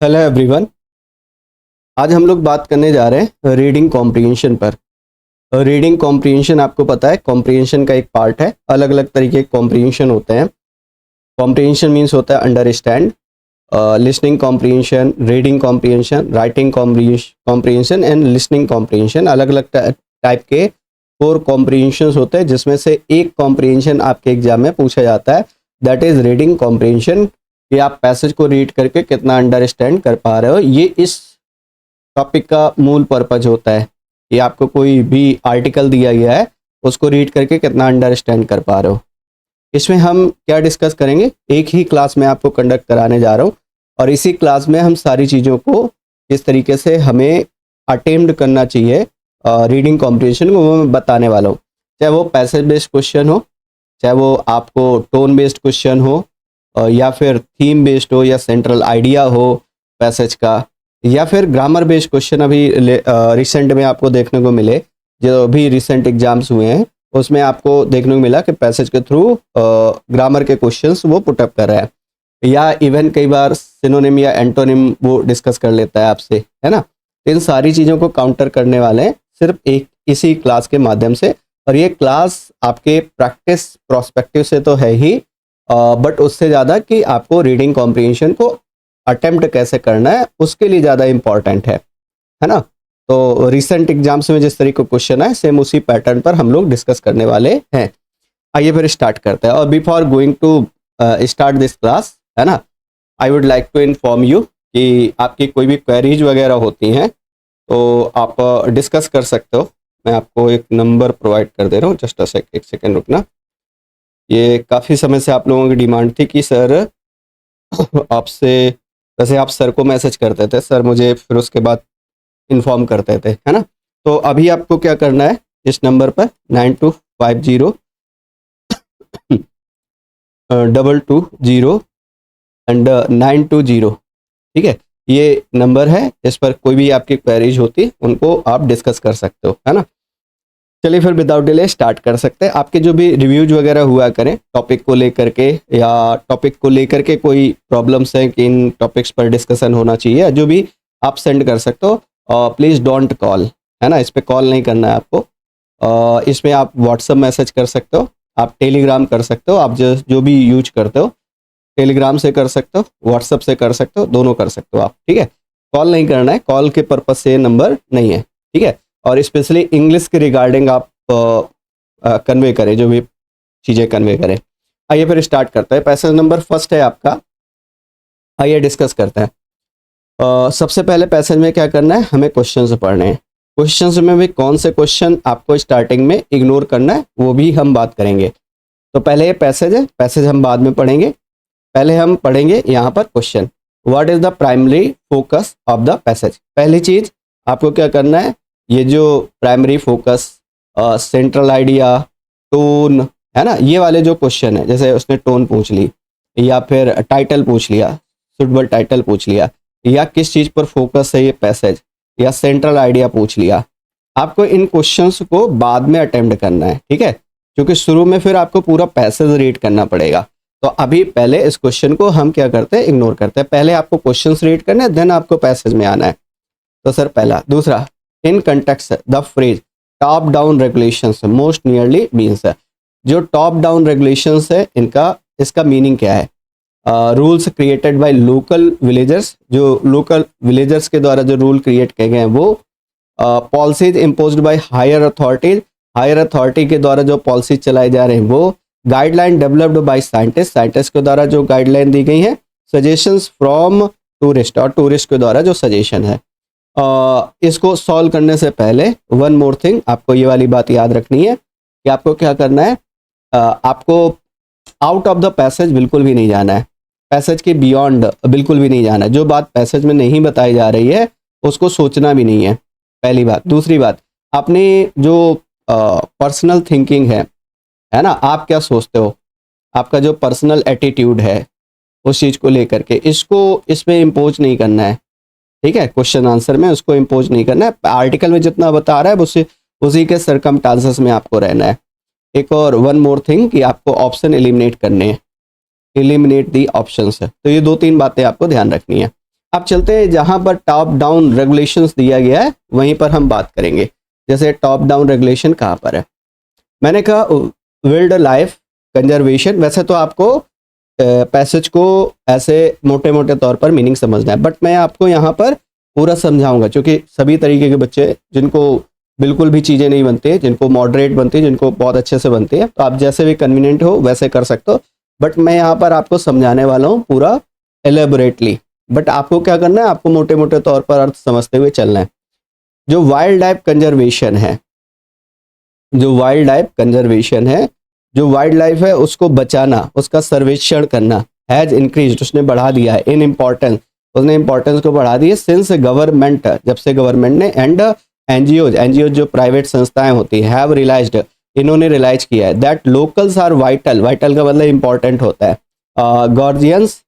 Hello everyone. आज हम लोग बात करने जा रहे हैं रीडिंग कॉम्प्रिहेंशन पर। रीडिंग कॉम्प्रिहेंशन आपको पता है कॉम्प्रिहेंशन का एक पार्ट है। अलग अलग तरीके के कॉम्प्रिहेंशन होते हैं। कॉम्प्रिहेंशन मीन्स होता है understand, listening comprehension, reading comprehension, writing comprehension and listening comprehension. अलग अलग टाइप के 4 कॉम्प्रिहेंशन होते हैं, जिसमें से एक कॉम्प्रिहेंशन आपके एग्जाम में पूछा जाता है, दैट इज रीडिंग कॉम्प्रिहेंशन। कि आप पैसेज को रीड करके कितना अंडरस्टैंड कर पा रहे हो। ये इस टॉपिक का मूल पर्पज होता है कि आपको कोई भी आर्टिकल दिया गया है उसको रीड करके कितना अंडरस्टैंड कर पा रहे हो। इसमें हम क्या डिस्कस करेंगे, एक ही क्लास में आपको कंडक्ट कराने जा रहा हूँ और इसी क्लास में हम सारी चीज़ों को किस तरीके से हमें अटेम्प्ट करना चाहिए रीडिंग कॉम्प्रिहेंशन को वो मैं बताने वाला हूँ। चाहे वो पैसेज बेस्ड क्वेश्चन हो, चाहे वो आपको टोन बेस्ड क्वेश्चन हो, या फिर थीम बेस्ड हो, या सेंट्रल आइडिया हो पैसेज का, या फिर ग्रामर बेस्ड क्वेश्चन अभी रिसेंट में आपको देखने को मिले। जो भी रिसेंट एग्जाम्स हुए हैं उसमें आपको देखने को मिला कि पैसेज के थ्रू ग्रामर के क्वेश्चंस वो पुटअप कर रहा है, या इवन कई बार सिनोनिम या एंटोनिम वो डिस्कस कर लेता है आपसे, है ना। इन सारी चीज़ों को काउंटर करने वाले हैं सिर्फ एक इसी क्लास के माध्यम से। और ये क्लास आपके प्रैक्टिस प्रोस्पेक्टिव से तो है ही, बट उससे ज़्यादा कि आपको रीडिंग कॉम्प्रिहेंशन को अटेम्प्ट कैसे करना है उसके लिए ज़्यादा इम्पॉर्टेंट है ना। तो रिसेंट एग्जाम्स में जिस तरीके का क्वेश्चन है सेम उसी पैटर्न पर हम लोग डिस्कस करने वाले हैं। आइए फिर स्टार्ट करते हैं। और before going to start this class, है ना, I would like to inform you कि आपकी कोई भी क्वेरीज वगैरह होती हैं तो आप डिस्कस कर सकते हो। मैं आपको एक नंबर प्रोवाइड कर दे रहा हूँ, जस्ट एक सेकेंड रुकना। ये काफ़ी समय से आप लोगों की डिमांड थी कि सर आपसे, वैसे आप सर को मैसेज करते थे, सर मुझे फिर उसके बाद इन्फॉर्म करते थे, है ना। तो अभी आपको क्या करना है, इस नंबर पर 9250 220 एंड 920, ठीक है, ये नंबर है। इस पर कोई भी आपकी क्वेरीज होती उनको आप डिस्कस कर सकते हो, है ना। चलिए फिर विदाउट डिले स्टार्ट कर सकते हैं। आपके जो भी रिव्यूज वगैरह हुआ करें टॉपिक को लेकर के, या टॉपिक को लेकर के कोई प्रॉब्लम्स हैं कि इन टॉपिक्स पर डिस्कशन होना चाहिए, जो भी आप सेंड कर सकते हो। प्लीज़ डोंट कॉल, है ना, इस पर कॉल नहीं करना है आपको। इसमें आप व्हाट्सअप मैसेज कर सकते हो, आप टेलीग्राम कर सकते हो, आप जो भी यूज करते हो टेलीग्राम से कर सकते हो, व्हाट्सअप से कर सकते हो, दोनों कर सकते हो आप, ठीक है। कॉल नहीं करना है, कॉल के पर्पज से नंबर नहीं है, ठीक है। और स्पेशली इंग्लिश के रिगार्डिंग आप कन्वे करें, जो भी चीज़ें कन्वे करें। आइए फिर स्टार्ट करते हैं। पैसेज नंबर फर्स्ट है आपका, आइए डिस्कस करते हैं। सबसे पहले पैसेज में क्या करना है, हमें क्वेश्चंस पढ़ने हैं। क्वेश्चंस में भी कौन से क्वेश्चन आपको स्टार्टिंग में इग्नोर करना है वो भी हम बात करेंगे। तो पहले ये पैसेज है, पैसेज हम बाद में पढ़ेंगे। पहले हम पढ़ेंगे यहाँ पर question, what is the primary focus of the passage. पहली चीज आपको क्या करना है, ये जो primary focus, central idea, tone, है ना, ये वाले जो क्वेश्चन है, जैसे उसने टोन पूछ ली, या फिर टाइटल पूछ लिया, सुटेबल टाइटल पूछ लिया, या किस चीज़ पर फोकस है ये पैसेज, या सेंट्रल आइडिया पूछ लिया, आपको इन क्वेश्चंस को बाद में अटेम्प्ट करना है, ठीक है। क्योंकि शुरू में फिर आपको पूरा पैसेज रीड करना पड़ेगा। तो अभी पहले इस क्वेश्चन को हम क्या करते हैं, इग्नोर करते हैं। पहले आपको क्वेश्चंस रीड करने हैं, देन आपको पैसेज में आना है। तो सर पहला। दूसरा, in context the phrase top down regulations most nearly means है। जो टॉप डाउन रेगुलेशंस है इनका, इसका मीनिंग क्या है, rules created by local villagers, जो लोकल विलेजर्स के द्वारा जो रूल क्रिएट किए गए हैं वो, policies imposed by higher authorities, higher authority के द्वारा जो पॉलिसीज चलाए जा रहे हैं वो, guideline developed by scientist, scientist के द्वारा जो गाइडलाइन दी गई है, सजेशंस फ्रॉम टूरिस्ट, और टूरिस्ट के द्वारा जो सजेशन है। इसको सॉल्व करने से पहले वन मोर थिंग, आपको ये वाली बात याद रखनी है कि आपको क्या करना है, आपको आउट ऑफ द पैसेज बिल्कुल भी नहीं जाना है, पैसेज के बियॉन्ड बिल्कुल भी नहीं जाना है। जो बात पैसेज में नहीं बताई जा रही है उसको सोचना भी नहीं है, पहली बात। दूसरी बात, अपनी जो पर्सनल थिंकिंग है ना, आप क्या सोचते हो, आपका जो पर्सनल एटीट्यूड है उस चीज़ को लेकर के, इसको इसमें इम्पोज नहीं करना है, ठीक है। क्वेश्चन आंसर में उसको इम्पोज नहीं करना है। आर्टिकल में जितना बता रहा है उसी के सरकमस्टांसेस में आपको रहना है। एक और वन मोर थिंग कि आपको ऑप्शन एलिमिनेट करने हैं, एलिमिनेट दी ऑप्शंस है। तो ये 2-3 बातें आपको ध्यान रखनी है। अब चलते हैं जहां पर टॉप डाउन रेगुलेशंस दिया गया है वहीं पर हम बात करेंगे। जैसे टॉप डाउन रेगुलेशन कहाँ पर है, मैंने कहा वाइल्ड लाइफ कंजर्वेशन। वैसे तो आपको पैसेज को ऐसे मोटे मोटे तौर पर मीनिंग समझना है, बट मैं आपको यहाँ पर पूरा समझाऊंगा, क्योंकि सभी तरीके के बच्चे जिनको बिल्कुल भी चीज़ें नहीं बनती, जिनको मॉडरेट बनती है, जिनको बहुत अच्छे से बनती है, तो आप जैसे भी कन्वीनियंट हो वैसे कर सकते हो, बट मैं यहाँ पर आपको समझाने वाला हूँ पूरा एलेबोरेटली। बट आपको क्या करना है, आपको मोटे मोटे तौर पर अर्थ समझते हुए चलना है। जो वाइल्ड लाइफ कंजर्वेशन है, जो वाइल्ड लाइफ कंजर्वेशन है, जो वाइल्ड लाइफ है उसको बचाना, उसका सर्वेक्षण करना, हैज इंक्रीज, उसने बढ़ा दिया है, इन इम्पोर्टेंस, उसने इंपॉर्टेंस को बढ़ा दी है, सिंस गवर्नमेंट, जब से गवर्नमेंट ने, एंड एनजीओज, एनजीओ जो प्राइवेट संस्थाएं होती हैं, हैव रियलाइज्ड, इन्होंने रियलाइज किया है, that locals are vital, vital का मतलब इंपॉर्टेंट होता है, गार्डियंस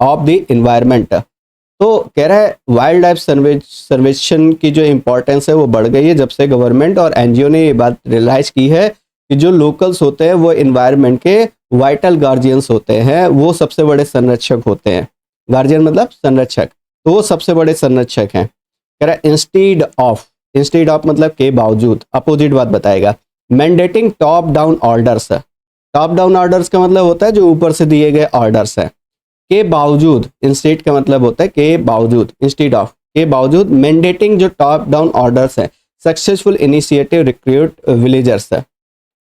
ऑफ द इन्वायरमेंट। तो कह रहा है वाइल्ड लाइफ सर्वेक्षण की जो इम्पोर्टेंस है वो बढ़ गई है जब से गवर्नमेंट और एनजीओ ने ये बात रियलाइज की है कि जो लोकल्स होते हैं वो इन्वायरमेंट के वाइटल गार्जियंस होते हैं, वो सबसे बड़े संरक्षक होते हैं। गार्जियन मतलब संरक्षक, तो वो सबसे बड़े संरक्षक हैं। कह रहा है इंस्टीड ऑफ मतलब के बावजूद, अपोजिट बात बताएगा। Mandating top down orders, top down orders का मतलब होता है जो ऊपर से दिए गए ऑर्डर्स हैं, के बावजूद, इंस्टेड का मतलब होता है के बावजूद, इंस्टीड ऑफ, के बावजूद, मैंडेटिंग जो टॉप डाउन ऑर्डर्स हैं, सक्सेसफुल इनिशिएटिव रिक्रूट विलेजर्स है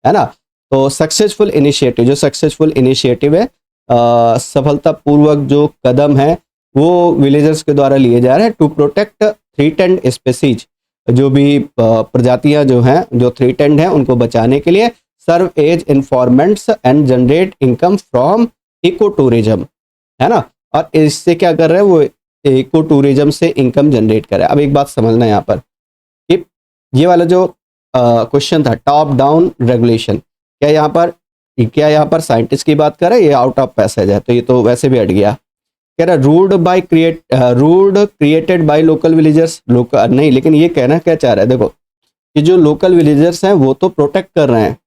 ना। तो सक्सेसफुल इनिशिएटिव, जो सक्सेसफुल इनिशिएटिव है, सफलतापूर्वक जो कदम है वो विलेजर्स के द्वारा लिए जा रहे हैं, टू प्रोटेक्ट थ्रेटेंड स्पीसीज, जो भी प्रजातियां जो हैं जो थ्रेटेंड हैं उनको बचाने के लिए, serve as informants and generate income from ecotourism, है ना। और इससे क्या कर रहे हैं वो, इको टूरिज्म से इनकम जनरेट कर रहे हैं। अब एक बात समझना यहाँ पर कि ये वाला जो क्वेश्चन था टॉप डाउन रेगुलेशन, क्या यहाँ पर साइंटिस्ट की बात कर रहा है, ये आउट ऑफ पैसेज है, तो ये तो वैसे भी हट गया। कह रहा ruled created by local villagers, local नहीं, लेकिन ये कहना क्या चाह रहा है, देखो कि जो लोकल विलेजर्स हैं वो तो प्रोटेक्ट कर रहे हैं,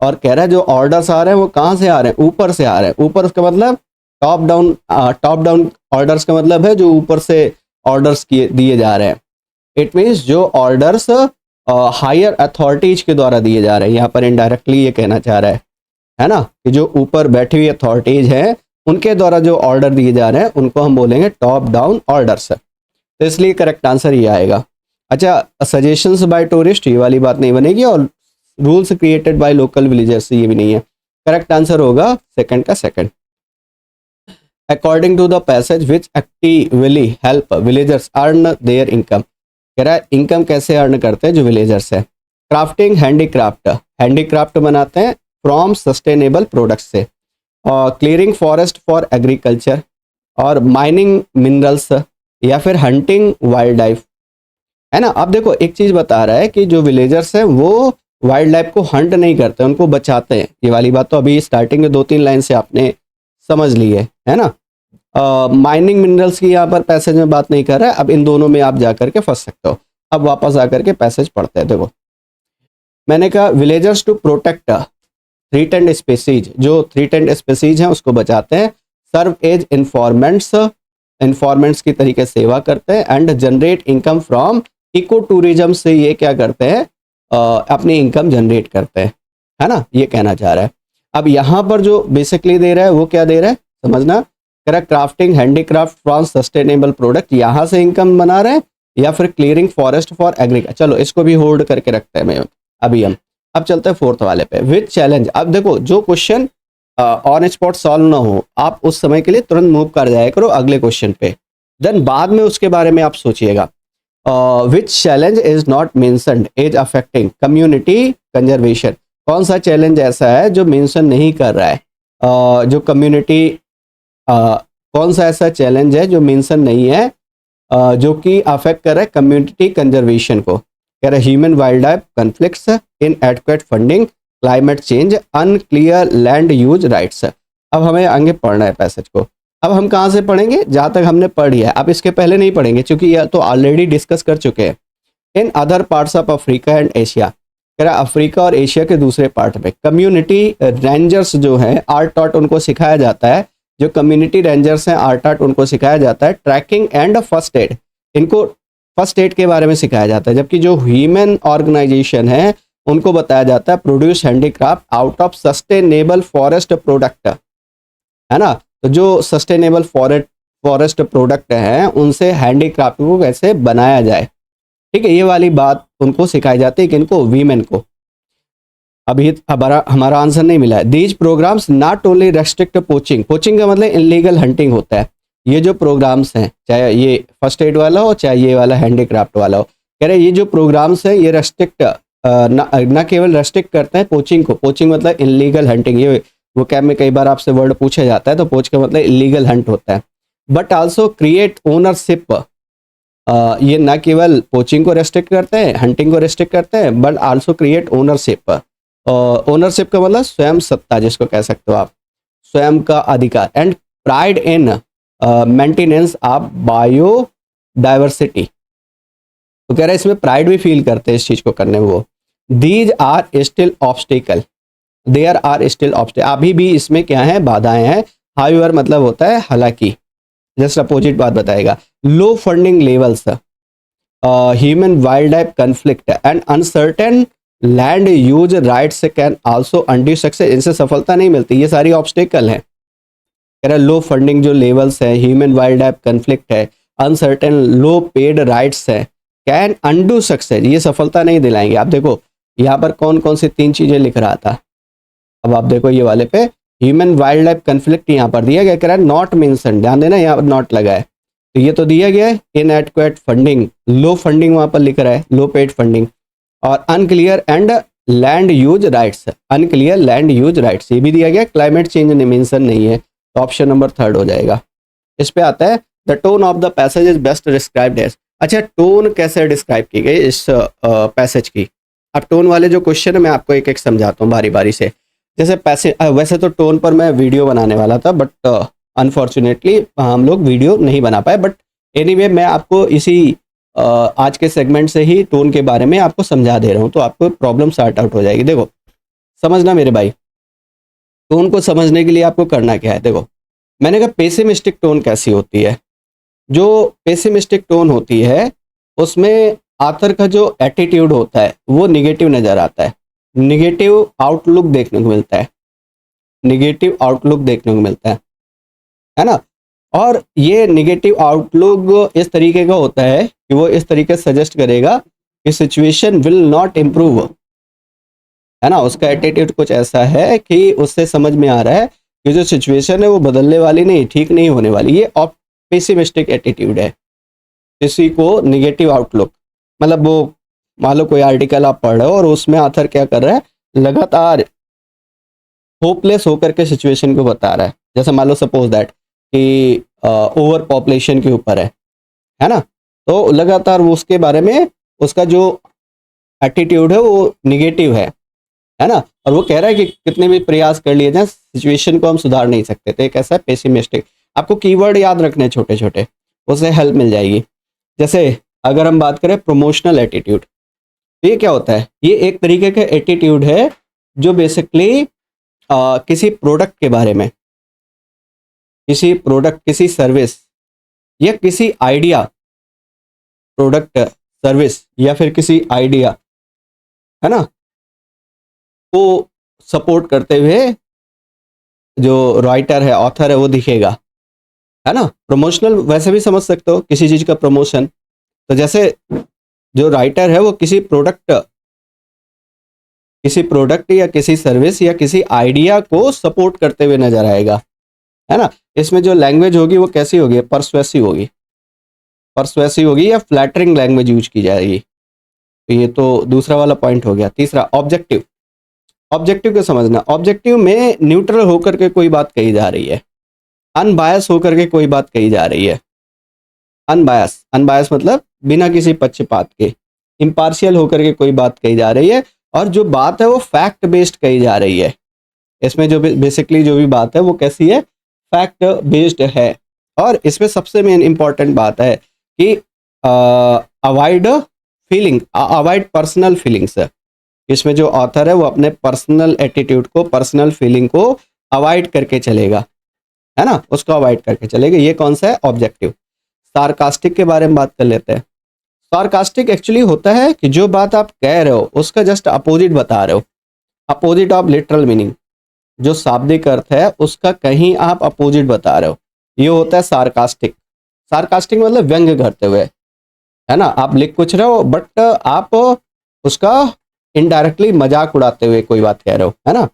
और कह रहा है जो ऑर्डर्स आ रहे हैं वो कहाँ से आ रहे हैं, ऊपर से आ रहे हैं। ऊपर उसका मतलब टॉप डाउन ऑर्डर्स का मतलब है जो ऊपर से ऑर्डर्स दिए जा रहे हैं। इट मीन्स जो ऑर्डर्स हायर अथॉरिटीज के द्वारा दिए जा रहे हैं, यहाँ पर इनडायरेक्टली ये कहना चाह रहा है ना, कि जो ऊपर बैठी हुई अथॉरिटीज हैं उनके द्वारा जो ऑर्डर दिए जा रहे हैं उनको हम बोलेंगे टॉप डाउन ऑर्डर्स। तो इसलिए करेक्ट आंसर ये आएगा। अच्छा, सजेशंस बाय टूरिस्ट, ये वाली बात नहीं बनेगी, और rules created by local villagers, ये भी नहीं है। करेक्ट आंसर होगा सेकंड का second. According to the passage which actively help villagers earn their income, कह रहा है इनकम कैसे अर्न करते हैं जो विलेजर्स है। क्राफ्टिंग, हैंडीक्राफ्ट बनाते हैं फ्रॉम सस्टेनेबल प्रोडक्ट्स से, और क्लियरिंग फॉरेस्ट फॉर एग्रीकल्चर, और माइनिंग मिनरल्स, या फिर हंटिंग वाइल्ड लाइफ, है ना। अब देखो एक चीज बता रहा है कि जो विलेजर्स हैं वो वाइल्ड लाइफ को हंट नहीं करते, उनको बचाते हैं। ये वाली बात तो अभी स्टार्टिंग में 2-3 लाइन से आपने समझ ली है ना। माइनिंग मिनरल्स की यहाँ पर पैसेज में बात नहीं कर रहा है। अब इन दोनों में आप जाकर के फंस सकते हो। अब वापस आकर के पैसेज पढ़ते हैं। देखो मैंने कहा villagers to protect threatened species, जो थ्रेटेंड स्पीसीज हैं उसको बचाते हैं, सर्व एज इन्फॉर्मेंट्स की तरीके सेवा करते हैं, and generate income from ecotourism, से ये क्या करते हैं अपनी इनकम जनरेट करते हैं, है ना, ये कहना चाह रहा है। अब यहाँ पर जो बेसिकली दे रहा है वो क्या दे रहा है समझना, कह रहा crafting handicraft from sustainable product, यहाँ से इनकम बना रहे हैं, या फिर क्लियरिंग फॉरेस्ट फॉर एग्रीकल्चर। चलो इसको भी होल्ड करके रखते हैं मैं अभी हम। अब चलते हैं फोर्थ वाले पे, विच चैलेंज। अब देखो जो क्वेश्चन ऑन स्पॉट सॉल्व ना हो, आप उस समय के लिए तुरंत मूव कर जाया करो अगले क्वेश्चन पे, देन बाद में उसके बारे में आप सोचिएगा। Which challenge is not mentioned as affecting community conservation, कौन सा चैलेंज ऐसा है जो मेंशन नहीं कर रहा है, जो कम्युनिटी, कौन सा ऐसा चैलेंज है जो मेंशन नहीं है, जो कि अफेक्ट कर रहा है कम्युनिटी कंजर्वेशन को। कह रहा है human wildlife conflicts, inadequate funding, climate change, unclear land use rights. अब हमें आगे पढ़ना है पैसेज को। अब हम कहाँ से पढ़ेंगे, जहाँ तक हमने पढ़ लिया है। अब इसके पहले नहीं पढ़ेंगे क्योंकि यह तो ऑलरेडी डिस्कस कर चुके हैं। In other parts of Africa and Asia, कह रहा अफ्रीका और एशिया के दूसरे पार्ट में कम्युनिटी रेंजर्स जो हैं आर टॉट, उनको सिखाया जाता है जो कम्युनिटी रेंजर्स हैं आर्ट उनको सिखाया जाता है ट्रैकिंग एंड फर्स्ट एड, इनको फर्स्ट एड के बारे में सिखाया जाता है। जबकि जो ह्यूमन ऑर्गेनाइजेशन है उनको बताया जाता है produce handicraft out of sustainable forest product, है ना। तो जो सस्टेनेबल फॉरेस्ट प्रोडक्ट हैं उनसे हैंडीक्राफ्ट को कैसे बनाया जाए, ठीक है, ये वाली बात उनको सिखाई जाती है कि इनको वीमेन को। अभी हमारा आंसर नहीं मिला है। These programmes not only restrict poaching, poaching का मतलब इलीगल हंटिंग होता है। ये जो प्रोग्राम्स हैं, चाहे ये फर्स्ट एड वाला हो चाहे ये वाला हैंडीक्राफ्ट वाला हो, कह रहे ये जो प्रोग्राम्स हैं ये रेस्ट्रिक्ट न केवल रेस्ट्रिक्ट करते हैं पोचिंग को, पोचिंग मतलब इलीगल हंटिंग, ये वो कैब में कई बार आपसे वर्ड पूछा जाता है, तो पोच का मतलब इलीगल हंट होता है। बट आल्सो क्रिएट ओनरशिप, ये ना केवल पोचिंग को रेस्ट्रिक्ट करते हैं, हंटिंग को रेस्ट्रिक्ट करते हैं, but also create ownership. Ownership का मतलब स्वयं सत्ता जिसको कह सकते हो आप, स्वयं का अधिकार। And pride in maintenance of biodiversity, तो कह रहे हैं इसमें प्राइड भी फील करते हैं इस चीज को करने में वो। These are still obstacle, there are still obstacle, अभी भी इसमें क्या है, बाधाएं हैं। हाउएवर मतलब होता है हालांकि, जस्ट अपोजिट बात बताएगा। Low funding levels, human wildlife conflict and uncertain land use rights can also undo success, इनसे सफलता नहीं मिलती, ये सारी ऑब्स्टिकल हैं। कह रहा लो फंडिंग जो लेवल्स है, ह्यूमन वाइल्ड लाइफ कन्फ्लिक्ट है, अनसर्टेन लो पेड राइट्स है, कैन अंडू सक्सेस, ये सफलता नहीं दिलाएंगे। आप देखो यहाँ पर कौन कौन सी 3 चीजें लिख रहा था, अब आप देखो ये वाले पे ह्यूमन वाइल्ड लाइफ कन्फ्लिक्ट यहाँ पर दिया गया, कह रहा है नॉट मेंशन, ध्यान देना यहाँ पर नॉट लगा है, तो ये तो दिया गया है। इनएडक्वेट फंडिंग, लो फंडिंग वहां पर लिख रहा है, लो पेड फंडिंग, और unclear and land use rights, unclear land use rights ये भी दिया गया। क्लाइमेट चेंज मेंशन नहीं है, तो ऑप्शन नंबर 3 हो जाएगा। इस पे आता है the tone of the passage is best described as, अच्छा टोन कैसे डिस्क्राइब की गई इस पैसेज की। अब टोन वाले जो क्वेश्चन है मैं आपको एक एक समझाता हूँ बारी बारी से। जैसे पैसे, वैसे तो टोन पर मैं वीडियो बनाने वाला था, बट अनफॉर्चुनेटली हम लोग वीडियो नहीं बना पाए, बट एनीवे मैं आपको इसी आज के सेगमेंट से ही टोन के बारे में आपको समझा दे रहा हूँ, तो आपको प्रॉब्लम सॉर्ट आउट हो जाएगी। देखो समझना मेरे भाई, टोन को समझने के लिए आपको करना क्या है। देखो मैंने कहा पेसिमिस्टिक टोन कैसी होती है, जो पेसिमिस्टिक टोन होती है उसमें आथर का जो एटीट्यूड होता है वो निगेटिव नज़र आता है, निगेटिव आउटलुक देखने को मिलता है, निगेटिव आउटलुक देखने को मिलता है ना। और ये निगेटिव आउटलुक इस तरीके का होता है कि वो इस तरीके से सजेस्ट करेगा कि सिचुएशन विल नॉट इम्प्रूव, है ना। उसका एटीट्यूड कुछ ऐसा है कि उससे समझ में आ रहा है कि जो सिचुएशन है वो बदलने वाली नहीं, ठीक नहीं होने वाली, ये पेसिमिस्टिक एटीट्यूड है। किसी को निगेटिव आउटलुक मतलब वो मान लो कोई आर्टिकल आप पढ़ रहे हो और उसमें आथर क्या कर रहा है, लगातार होपलेस होकर के सिचुएशन को बता रहा है। जैसे मान लो सपोज दैट कि ओवर पॉपुलेशन के ऊपर है ना, तो लगातार वो उसके बारे में उसका जो एटीट्यूड है वो निगेटिव है ना। और वो कह रहा है कि कितने भी प्रयास कर लिए जाए सिचुएशन को हम सुधार नहीं सकते। तो एक ऐसा पेसिमिस्टिक, आपको कीवर्ड याद रखने छोटे छोटे, उससे हेल्प मिल जाएगी। जैसे अगर हम बात करें प्रमोशनल एटीट्यूड, तो ये क्या होता है, ये एक तरीके का एटीट्यूड है जो बेसिकली किसी प्रोडक्ट के बारे में, किसी प्रोडक्ट, किसी सर्विस या किसी आइडिया, प्रोडक्ट सर्विस या फिर किसी आइडिया, है ना, को सपोर्ट करते हुए जो राइटर है, ऑथर है, वो दिखेगा, है ना। प्रमोशनल वैसे भी समझ सकते हो, किसी चीज का प्रमोशन। तो जैसे जो राइटर है वो किसी प्रोडक्ट या किसी सर्विस या किसी आइडिया को सपोर्ट करते हुए नजर आएगा, है ना। इसमें जो लैंग्वेज होगी वो कैसी होगी, पर्सुएसिव होगी, पर्सुएसिव होगी या फ्लैटरिंग लैंग्वेज यूज की जाएगी। तो ये तो दूसरा वाला पॉइंट हो गया। तीसरा ऑब्जेक्टिव, ऑब्जेक्टिव को समझना। ऑब्जेक्टिव में न्यूट्रल होकर के कोई बात कही जा रही है, अनबायस होकर के कोई बात कही जा रही है। अनबायस, अनबायस मतलब बिना किसी पक्षपात के, इम्पार्शियल होकर के कोई बात कही जा रही है, और जो बात है वो फैक्ट बेस्ड कही जा रही है। इसमें जो बेसिकली जो भी बात है वो कैसी है, फैक्ट बेस्ड है। और इसमें सबसे मेन इंपॉर्टेंट बात है कि avoid feeling, avoid personal feelings. इसमें जो ऑथर है वो अपने पर्सनल एटीट्यूड को, पर्सनल फीलिंग को अवॉइड करके चलेगा, है ना, उसको अवॉइड करके चलेंगे। ये कौन सा है, ऑब्जेक्टिव। सार्कास्टिक के बारे में बात कर लेते हैं। सार्कास्टिक एक्चुअली होता है कि जो बात आप कह रहे हो उसका जस्ट अपोजिट बता रहे हो, अपोजिट ऑफ लिटरल मीनिंग। जो शाब्दिक अर्थ है उसका कहीं आप अपोजिट बता रहे हो, ये होता है सार्कास्टिक। सार्कास्टिक मतलब व्यंग करते हुए, है ना, आप लिख कुछ रहे हो बट आप उसका इनडायरेक्टली मजाक उड़ाते हुए कोई बात कह रहे हो, है ना।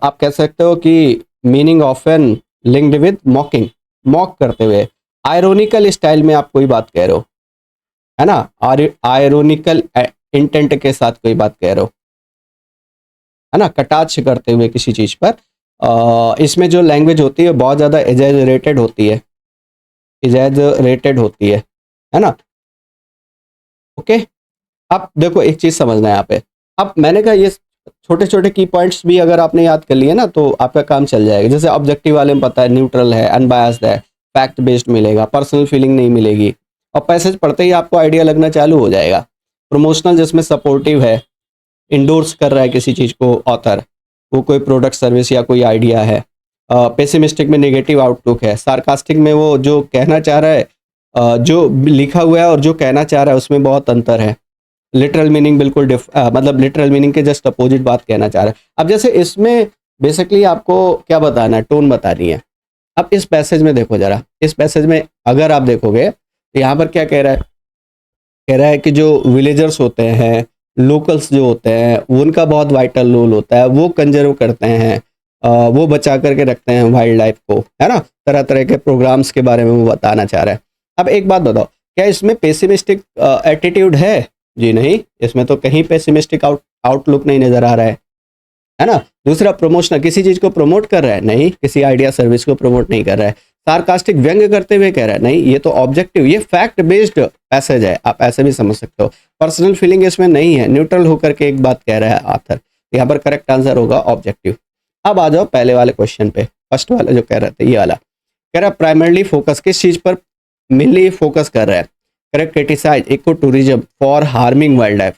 आप कह सकते हो कि meaning often linked with मॉकिंग, mock करते हुए, आयरोनिकल स्टाइल में आप कोई बात कह रहे हो, है ना, आयरोनिकल इंटेंट के साथ कोई बात कह रहे हो, है ना, कटाक्ष करते हुए किसी चीज पर। इसमें जो लैंग्वेज होती है बहुत ज़्यादा एग्जैजरेटेड होती है, एग्जैजरेटेड होती है ना। ओके, अब देखो एक चीज समझना है यहाँ पे। अब मैंने कहा ये छोटे छोटे की पॉइंट्स भी अगर आपने याद कर लिए ना तो आपका काम चल जाएगा। जैसे ऑब्जेक्टिव वाले में पता है न्यूट्रल है, अनबायस्ड है, फैक्ट बेस्ड मिलेगा, पर्सनल फीलिंग नहीं मिलेगी, और पैसेज पढ़ते ही आपको आइडिया लगना चालू हो जाएगा। प्रमोशनल जिसमें सपोर्टिव है, इंडोर्स कर रहा है किसी चीज़ को ऑथर, वो कोई प्रोडक्ट सर्विस या कोई आइडिया है। पेसिमिस्टिक में नेगेटिव आउटलुक है। सार्कास्टिक में वो जो कहना चाह रहा है, जो लिखा हुआ है और जो कहना चाह रहा है उसमें बहुत अंतर है। लिटरल मीनिंग बिल्कुल मतलब लिटरल मीनिंग के जस्ट अपोजिट बात कहना चाह रहा है। अब जैसे इसमें बेसिकली आपको क्या बताना है, टोन बतानी है। अब इस पैसेज में देखो जरा, इस पैसेज में अगर आप देखोगे तो यहाँ पर क्या कह रहा है, कह रहा है कि जो विलेजर्स होते हैं, लोकल्स जो होते हैं, उनका बहुत वाइटल रोल होता है, वो कंजर्व करते हैं, वो बचा करके रखते हैं वाइल्ड लाइफ को, है ना। तरह तरह के प्रोग्राम्स के बारे में वो बताना चाह रहा है। अब एक बात बताओ, क्या इसमें पेसिमिस्टिक एटीट्यूड है? जी नहीं, इसमें तो कहीं पेसिमिस्टिक आउटलुक नहीं नजर आ रहा है ना। दूसरा, प्रमोशनल, किसी चीज को प्रमोट कर रहा है? नहीं, किसी आइडिया सर्विस को प्रमोट नहीं कर रहा है। सार्कास्टिक, व्यंग करते हुए कह रहा है? नहीं, ये तो ऑब्जेक्टिव, ये फैक्ट बेस्ड पैसेज है, आप ऐसे भी समझ सकते हो। पर्सनल फीलिंग इसमें नहीं है, न्यूट्रल होकर के एक बात कह रहा है ऑथर। यहाँ पर करेक्ट आंसर होगा ऑब्जेक्टिव। अब आ जाओ पहले वाले क्वेश्चन पे, फर्स्ट वाला जो कह रहे थे, ये वाला कह रहा है प्राइमरली फोकस, किस चीज पर मेनली फोकस कर रहा है? Correct, criticize eco tourism for harming wildlife.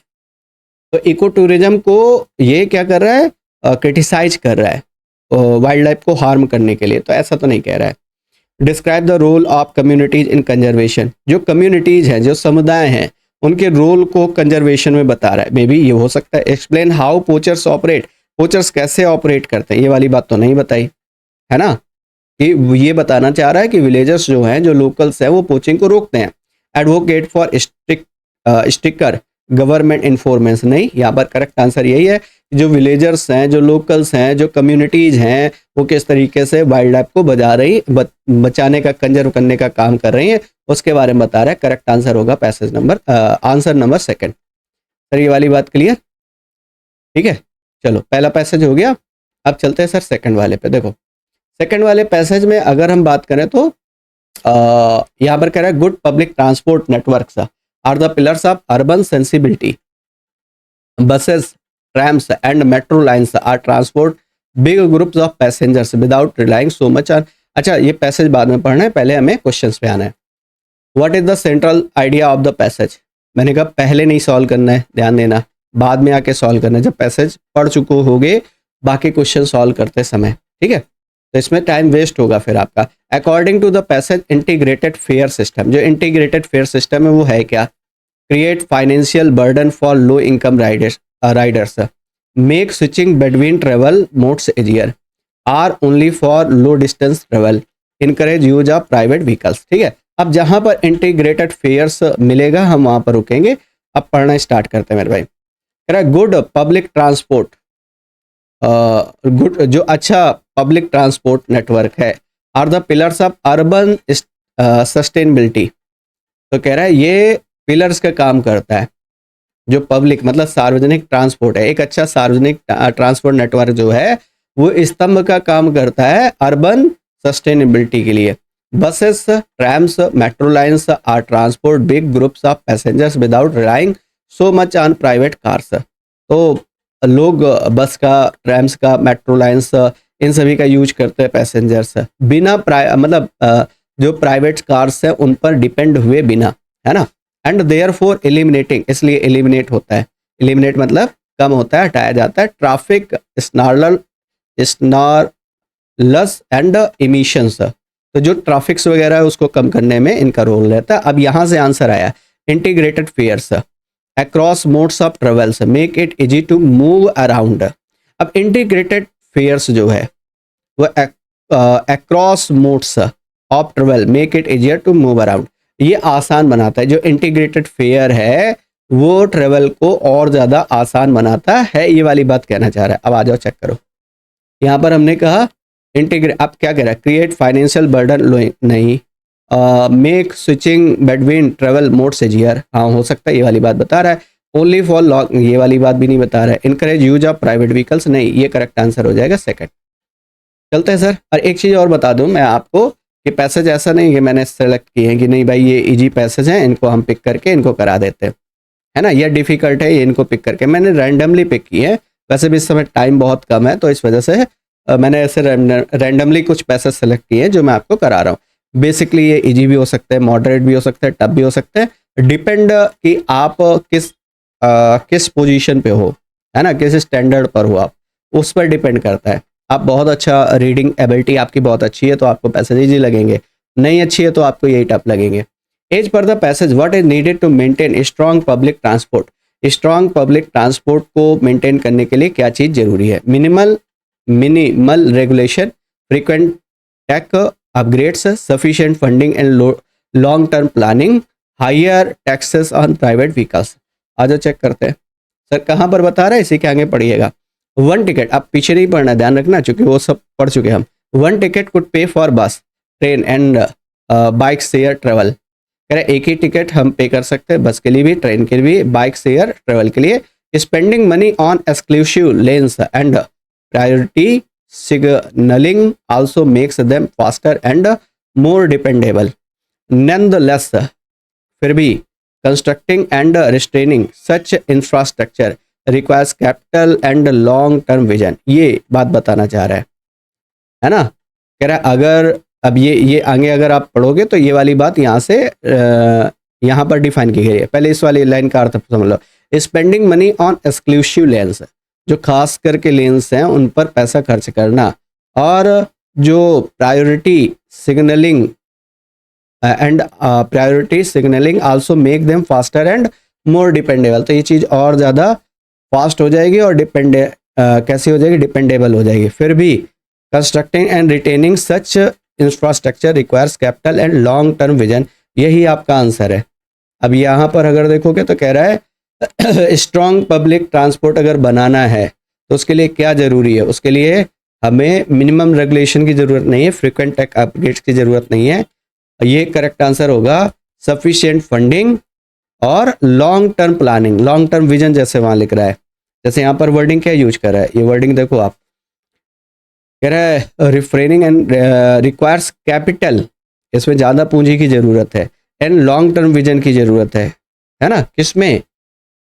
तो इको टूरिज्म को ये क्या कर रहा है, क्रिटिसाइज कर रहा है वाइल्ड लाइफ को हार्म करने के लिए, तो ऐसा तो नहीं कह रहा है। Describe the role of communities in conservation, जो कम्युनिटीज हैं, जो समुदाय हैं, उनके रोल को कंजर्वेशन में बता रहा है। मे बी ये हो सकता है। Explain how poachers operate, poachers कैसे ऑपरेट करते हैं, ये वाली बात तो नहीं बताई, है ना। कि ये बताना चाह रहा है कि विलेजर्स जो हैं, जो लोकल्स हैं, वो पोचिंग को रोकते हैं। एडवोकेट फॉर स्ट्रिक्टर गवर्नमेंट इन्फॉर्मेंस, नहीं, यहाँ पर करेक्ट आंसर यही है। जो विलेजर्स हैं, जो लोकल्स हैं, जो कम्युनिटीज हैं, वो किस तरीके से वाइल्ड लाइफ को बचाने का, कंजर्व करने का काम कर रही हैं, उसके बारे में बता रहा है। करेक्ट आंसर होगा passage number answer number second. Sir ये वाली बात क्लियर? ठीक है, चलो पहला पैसेज हो गया। अब चलते हैं सर सेकंड वाले पे। देखो सेकंड वाले पैसेज में अगर हम बात करें तो यहाँ पर कह रहा है good public transport networks are the pillars of urban sensibility. Buses, trams and metro lines are transport big groups of passengers without relying so much on. अच्छा, ये पैसेज बाद में पढ़ना है, पहले हमें क्वेश्चंस पे आना है। What is the central idea of the passage? मैंने कहा पहले नहीं सॉल्व करना है, ध्यान देना, बाद में आके सॉल्व करना है जब पैसेज पढ़ चुके होगे बाकी क्वेश्चन सॉल्व करते समय, ठीक है। तो इसमें टाइम वेस्ट होगा फिर आपका। According to the passage integrated fare system, जो इंटीग्रेटेड फेयर सिस्टम है वो है क्या? Create financial burden for low income riders, make switching between travel modes easier, are only for low distance travel, encourage use of private vehicles. ठीक है, अब जहां पर इंटीग्रेटेड फेयर्स मिलेगा हम वहां पर रुकेंगे। अब पढ़ना स्टार्ट करते हैं मेरे भाई। कह रहा है गुड पब्लिक ट्रांसपोर्ट, गुड जो अच्छा पब्लिक ट्रांसपोर्ट नेटवर्क है, are the pillars of urban sustainability. तो कह रहा है ये पिलर्स का काम करता है, जो पब्लिक मतलब सार्वजनिक ट्रांसपोर्ट है, एक अच्छा सार्वजनिक ट्रांसपोर्ट नेटवर्क जो है वो स्तंभ का काम करता है अर्बन सस्टेनेबिलिटी के लिए। Buses, trams, metro lines are transport big groups of passengers without relying so much on private cars. तो लोग बस का, ट्रैम्स का, मेट्रो लाइन्स, इन सभी का यूज करते हैं पैसेंजर्स बिना मतलब जो प्राइवेट कार्स है उन पर डिपेंड हुए बिना, है ना। एंड देयर फॉर एलिमिनेटिंग, इसलिए एलिमिनेट होता है, एलिमिनेट मतलब कम होता है, हटाया जाता है। ट्रैफिक लस एंड इमिशंस। तो जो ट्रैफिक्स वगैरह है उसको कम करने में इनका रोल रहता है। अब यहाँ से आंसर आया, integrated fares across modes of travels make it easy to move around. अब इंटीग्रेटेड फेयर्स जो है वो across modes of travel make it easier to move around, ये आसान बनाता है। जो इंटीग्रेटेड फेयर है वो ट्रेवल को और ज़्यादा आसान बनाता है, ये वाली बात कहना चाह रहा है। अब आ जाओ चेक करो, यहाँ पर हमने कहा इंटीग्रेट, अब क्या कह रहा है, क्रिएट फाइनेंशियल बर्डन नहीं, make switching between travel modes easier, हाँ हो सकता है, ये वाली बात बता रहा है। ओनली फॉर लॉन्ग, ये वाली बात भी नहीं बता रहा है। Encourage use of private vehicles, नहीं, ये करेक्ट आंसर हो जाएगा सेकंड। चलते हैं सर। और एक चीज़ और बता दूं मैं आपको कि पैसेज ऐसा नहीं कि मैंने सेलेक्ट किए हैं कि नहीं भाई ये इजी पैसेज हैं, इनको हम पिक करके इनको करा देते हैं, है ना, ये डिफिकल्ट है, ये इनको पिक करके मैंने रैंडमली पिक किए हैं। वैसे भी इस समय टाइम बहुत कम है तो इस वजह से मैंने ऐसे रैंडमली कुछ पैसेज सेलेक्ट किए हैं जो मैं आपको करा रहा हूँ। बेसिकली ये इजी भी हो सकते हैं, मॉडरेट भी हो सकते हैं, टफ भी हो सकते हैं, डिपेंड कि आप किस पोजीशन पे हो, है ना, किस स्टैंडर्ड पर हो आप, उस पर डिपेंड करता है। आप बहुत अच्छा रीडिंग एबिलिटी आपकी बहुत अच्छी है तो आपको पैसेज इजी लगेंगे, नहीं अच्छी है तो आपको यही टफ लगेंगे। As per the passage what is needed to maintain strong public transport, strong public transport को मेंटेन करने के लिए क्या चीज़ जरूरी है? Minimal regulation, frequent tech upgrades, sufficient funding and long term planning, higher taxes on private vehicles. आज check करते हैं सर कहाँ पर बता रहा है, इसी के आगे पढ़िएगा। वन टिकट, आप पीछे नहीं पढ़ना, ध्यान रखना क्योंकि वो सब पढ़ चुके हम। वन टिकट कुड पे for bus train and bike share travel, कह रहे एक ही टिकट हम पे कर सकते हैं बस के लिए भी, ट्रेन के लिए भी, बाइक शेयर ट्रेवल के लिए। Spending money on exclusive lens and priority signalling also makes them faster and more dependable. Nonetheless, फिर भी constructing and restraining such infrastructure requires capital and long term vision, ये बात बताना चाह रहा है ना। कह रहा है अगर अब ये आगे अगर आप पढ़ोगे तो ये वाली बात यहाँ से यहाँ पर डिफाइन की गई है। पहले इस वाली लाइन का अर्थ समझ लो, spending money on exclusive lens, जो खास करके लेंस हैं उन पर पैसा खर्च करना, और जो priority signalling and priority signalling also make them faster and more dependable, तो ये चीज़ और ज़्यादा फास्ट हो जाएगी और कैसी हो जाएगी, डिपेंडेबल हो जाएगी। फिर भी constructing and retaining such infrastructure requires capital and long term vision, यही आपका आंसर है। अब यहाँ पर अगर देखोगे तो कह रहा है स्ट्रॉन्ग पब्लिक ट्रांसपोर्ट अगर बनाना है तो उसके लिए क्या ज़रूरी है, उसके लिए हमें मिनिमम रेगुलेशन की ज़रूरत नहीं है, फ्रीक्वेंट टेक अपग्रेड्स की ज़रूरत नहीं है। ये करेक्ट आंसर होगा सफिशिएंट फंडिंग और long term planning, long term vision जैसे वहाँ लिख रहा है। जैसे यहाँ पर वर्डिंग क्या यूज कर रहा है, ये वर्डिंग देखो आप, कह रहा है रिफ्रेनिंग एंड रिक्वायर्स कैपिटल, इसमें ज़्यादा पूंजी की ज़रूरत है, एंड लॉन्ग टर्म विजन की ज़रूरत है ना, किसमें?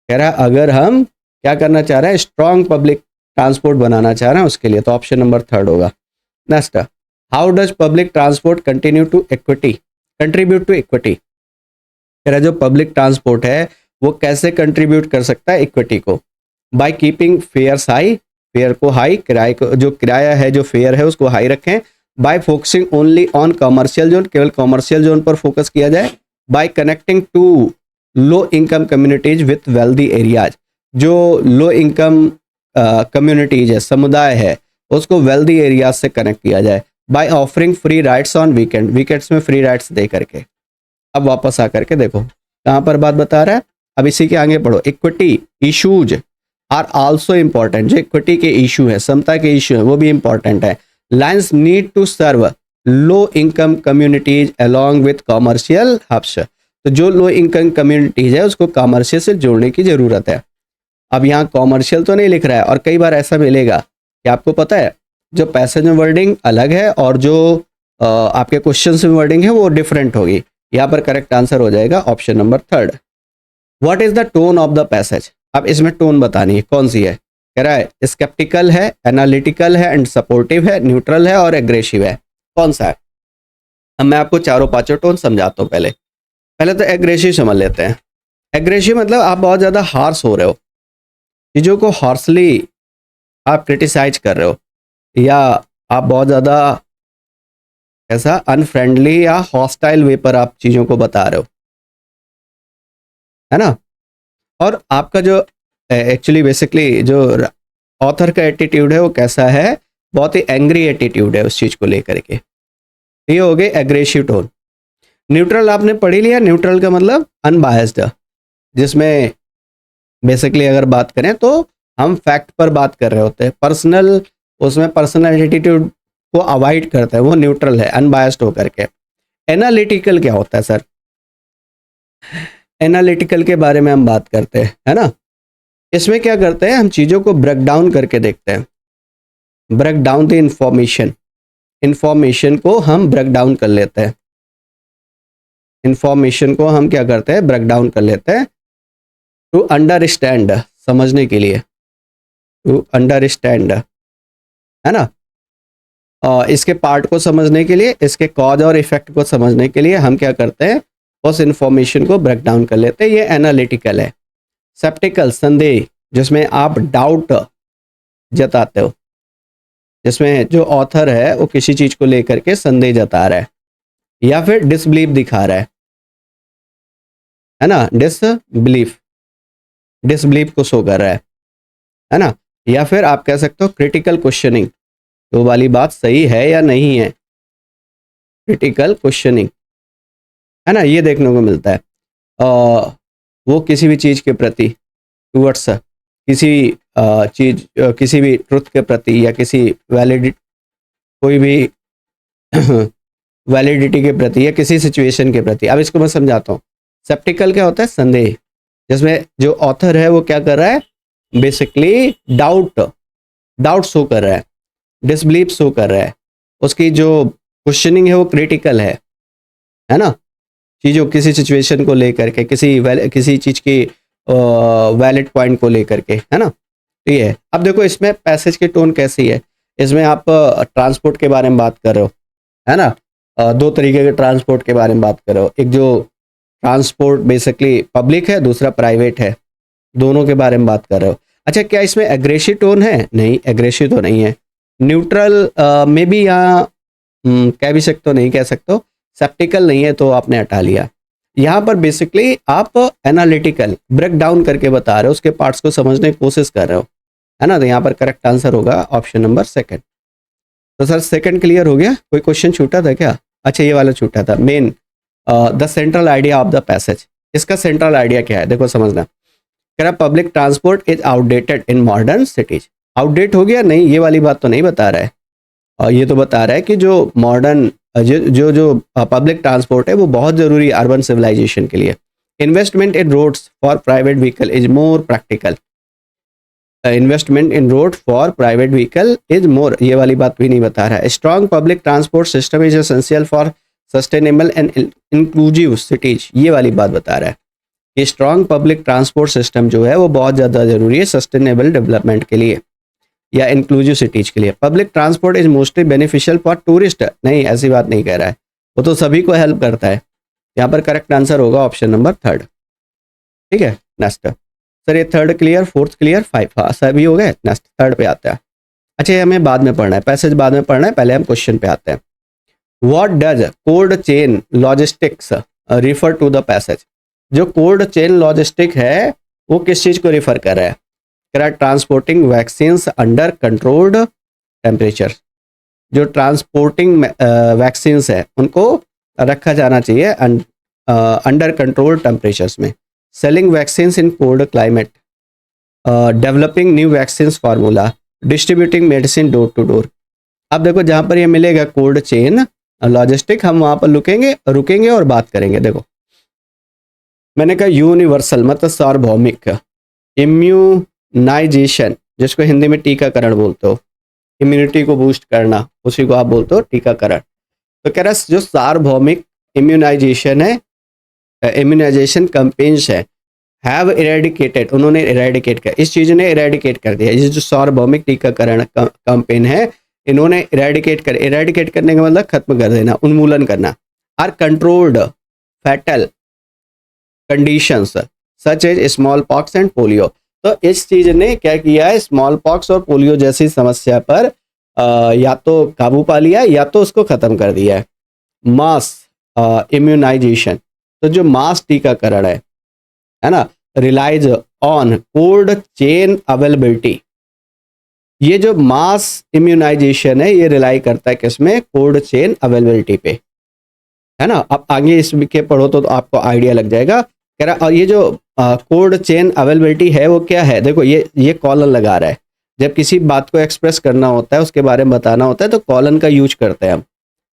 कह रहा है अगर हम क्या करना चाह रहे हैं, स्ट्रॉन्ग पब्लिक ट्रांसपोर्ट बनाना चाह रहे हैं उसके लिए, तो ऑप्शन नंबर 3 होगा। Next, how does public transport contribute to equity, कह रहा है जो पब्लिक ट्रांसपोर्ट है वो कैसे कंट्रीब्यूट कर सकता है इक्विटी को? By keeping fares high, fare को हाई, किराए को, जो किराया है जो फेयर है उसको हाई रखें। By focusing only on commercial zone, केवल कमर्शियल जोन पर फोकस किया जाए। By connecting to low income communities with wealthy areas, जो लो इनकम कम्युनिटीज है, समुदाय है, उसको वेल्दी एरियाज से कनेक्ट किया जाए। By offering free rides on weekends में फ्री राइड्स दे करके। अब वापस आकर के देखो कहाँ पर बात बता रहा है, अब इसी के आगे पढ़ो। Equity issues are also important, जो इक्विटी के इशू है, समता के इशू है, वो भी इंपॉर्टेंट है। Lines need to serve low income communities along with commercial hubs, तो जो लो इनकम कम्युनिटीज है उसको कॉमर्शियल से जोड़ने की जरूरत है। अब यहाँ कॉमर्शियल तो नहीं लिख रहा है, और कई बार ऐसा मिलेगा कि आपको पता है जो पैसेज में वर्डिंग अलग है और जो आपके क्वेश्चन में वर्डिंग है वो डिफरेंट होगी। यहाँ पर करेक्ट आंसर हो जाएगा option number 3। What is the tone of the passage, अब इसमें टोन बतानी है कौन सी है। कह रहा है स्केप्टिकल है, एनालिटिकल है एंड सपोर्टिव है, न्यूट्रल है और एग्रेसिव है, कौन सा है? अब मैं आपको चारों पांचों टोन समझाता हूँ। पहले तो एग्रेसिव समझ लेते हैं। एग्रेसिव मतलब आप बहुत ज़्यादा हार्श हो रहे हो, चीज़ों को हार्शली आप क्रिटिसाइज कर रहे हो, या आप बहुत ज़्यादा ऐसा अनफ्रेंडली या हॉस्टाइल वे पर आप चीज़ों को बता रहे हो, है ना। और आपका जो एक्चुअली बेसिकली जो ऑथर का एटीट्यूड है वो कैसा है, बहुत ही एंग्री एटीट्यूड है उस चीज़ को लेकर के। ये हो गए एग्रेसिव टोन। न्यूट्रल आपने पढ़ ही लिया, न्यूट्रल का मतलब अनबायस्ड, जिसमें बेसिकली अगर बात करें तो हम फैक्ट पर बात कर रहे होते हैं, पर्सनल उसमें पर्सनल एटीट्यूड को अवॉइड करता है, वो न्यूट्रल है अनबायस्ड होकर के। एनालिटिकल क्या होता है सर? एनालिटिकल के बारे में हम बात करते हैं, है ना। इसमें क्या करते हैं, हम चीज़ों को ब्रेक डाउन करके देखते हैं, break down the information, information को हम ब्रेक डाउन कर लेते हैं, इंफॉर्मेशन को हम क्या करते हैं, ब्रेक डाउन कर लेते हैं टू अंडरस्टैंड, समझने के लिए, टू अंडरस्टैंड, है ना। इसके पार्ट को समझने के लिए, इसके कॉज और इफेक्ट को समझने के लिए हम क्या करते हैं, उस इंफॉर्मेशन को ब्रेक डाउन कर लेते हैं, ये एनालिटिकल है। सेप्टिकल, संदेह, जिसमें आप डाउट जताते हो, जिसमें जो ऑथर है वो किसी चीज को लेकर के संदेह जता रहा है या फिर डिसबिलीफ दिखा रहा है ना, डिसबिलीफ, डिसबिलीफ को शो कर रहा है ना। या फिर आप कह सकते हो क्रिटिकल क्वेश्चनिंग, तो वाली बात सही है या नहीं है, क्रिटिकल क्वेश्चनिंग, है ना, ये देखने को मिलता है। वो किसी भी चीज़ के प्रति, टूवर्ड्स किसी चीज़, किसी भी ट्रुथ के प्रति या किसी कोई भी वैलिडिटी के प्रति या किसी सिचुएशन के प्रति। अब इसको मैं समझाता हूँ। सेप्टिकल क्या होता है, संदेह, जिसमें जो ऑथर है वो क्या कर रहा है, बेसिकली डाउट शो कर रहा है, डिसबिलीफ शो कर रहा है, उसकी जो क्वेश्चनिंग है वो क्रिटिकल है ना, चीज़ों किसी सिचुएशन को लेकर के, किसी चीज़ की वैलिड पॉइंट को लेकर के, है ना। तो ये है। अब देखो इसमें पैसेज की टोन कैसी है, इसमें आप ट्रांसपोर्ट के बारे में बात कर रहे हो, है ना। दो तरीके के ट्रांसपोर्ट के बारे में बात कर रहे हो, एक जो ट्रांसपोर्ट बेसिकली पब्लिक है, दूसरा प्राइवेट है, दोनों के बारे में बात कर रहे हो। अच्छा, क्या इसमें एग्रेसिव टोन है? नहीं, एग्रेसिव तो नहीं है। न्यूट्रल में भी यहाँ कह भी सकते हो, नहीं कह सकते हो। सेप्टिकल नहीं है तो आपने हटा लिया। यहाँ पर बेसिकली आप एनालिटिकल, ब्रेक डाउन करके बता रहे हो, उसके पार्ट्स को समझने की कोशिश कर रहे हो, है ना। तो यहाँ पर करेक्ट आंसर होगा ऑप्शन नंबर सेकंड। तो सर सेकंड क्लियर हो गया, कोई क्वेश्चन छूटा था क्या? अच्छा, ये वाला छूटा था, main the central idea of the passage. इसका सेंट्रल आइडिया क्या है, देखो समझना। कह रहा public transport is outdated in modern cities. Outdate हो गया? नहीं, ये वाली बात तो नहीं बता रहा है। और ये तो बता रहा है कि जो मॉडर्न जो पब्लिक ट्रांसपोर्ट है वो बहुत ज़रूरी है अर्बन सिविलाइजेशन के लिए। Investment in roads for private vehicle is more practical. Investment in road for private vehicle is more, ये वाली बात भी नहीं बता रहा है। Strong public transport system is essential for sustainable and inclusive cities, ये वाली बात बता रहा है कि स्ट्रॉन्ग पब्लिक ट्रांसपोर्ट सिस्टम जो है वो बहुत ज़्यादा ज़रूरी है सस्टेनेबल डेवलपमेंट के लिए या इंक्लूसिव सिटीज के लिए। Public transport is mostly beneficial for tourist, नहीं ऐसी बात नहीं कह रहा है, वो तो सभी को हेल्प करता है। यहाँ पर करेक्ट आंसर होगा ऑप्शन नंबर थर्ड। ठीक है, नेक्स्ट सर, ये third clear, fourth clear, five, हाँ सभी हो गए। नेक्स्ट थर्ड पे आता है। अच्छा, ये हमें बाद में पढ़ना है, पैसेज बाद में पढ़ना है, पहले हम क्वेश्चन पे आते हैं। What does cold chain logistics refer to the passage. जो कोल्ड चेन लॉजिस्टिक है वो किस चीज को रिफर कर रहा है? Transporting vaccines under controlled temperature. जो ट्रांसपोर्टिंग वैक्सीन्स है उनको रखा जाना चाहिए अंडर कंट्रोल्ड टेम्परेचर्स में। Selling vaccines in cold climate, developing new vaccines formula, distributing medicine door to door. अब देखो जहाँ पर ये मिलेगा कोल्ड चेन लॉजिस्टिक, हम वहाँ पर रुकेंगे और बात करेंगे। देखो मैंने कहा यूनिवर्सल मतलब सार्वभौमिक, इम्यूनाइजेशन जिसको हिंदी में टीकाकरण बोलते हो, इम्यूनिटी को बूस्ट करना उसी को आप बोलते हो टीकाकरण। तो कह रहा जो सार्वभौमिक इम्यूनाइजेशन है, इम्यूनाइजेशन कैंपेन्स है, हैव इरेडिकेटेड, उन्होंने इरेडिकेट कर, इस चीज़ ने इरेडिकेट कर दिया। ये जो सार्वभौमिक टीकाकरण कैंपेन है इन्होंने इरेडिकेट करने का मतलब खत्म कर देना, उन्मूलन करना। Or controlled fatal conditions such as smallpox and polio. तो इस चीज ने क्या किया है, स्मॉल पॉक्स और पोलियो जैसी समस्या पर या तो काबू पा लिया है या तो उसको ख़त्म कर दिया है। मास इम्यूनाइजेशन, तो जो मास टीकाकरण है ना, relies on cold chain availability. ये जो मास इम्यूनाइजेशन है ये रिलाई करता है किसमें? कोल्ड चेन अवेलेबिलिटी पे, है ना। अब आगे इसके पढ़ो तो आपको आइडिया लग जाएगा। कह रहा और ये जो कोल्ड चेन अवेलेबिलिटी है वो क्या है? देखो ये कॉलन लगा रहा है। जब किसी बात को एक्सप्रेस करना होता है, उसके बारे में बताना होता है, तो कॉलन का यूज करते हैं हम।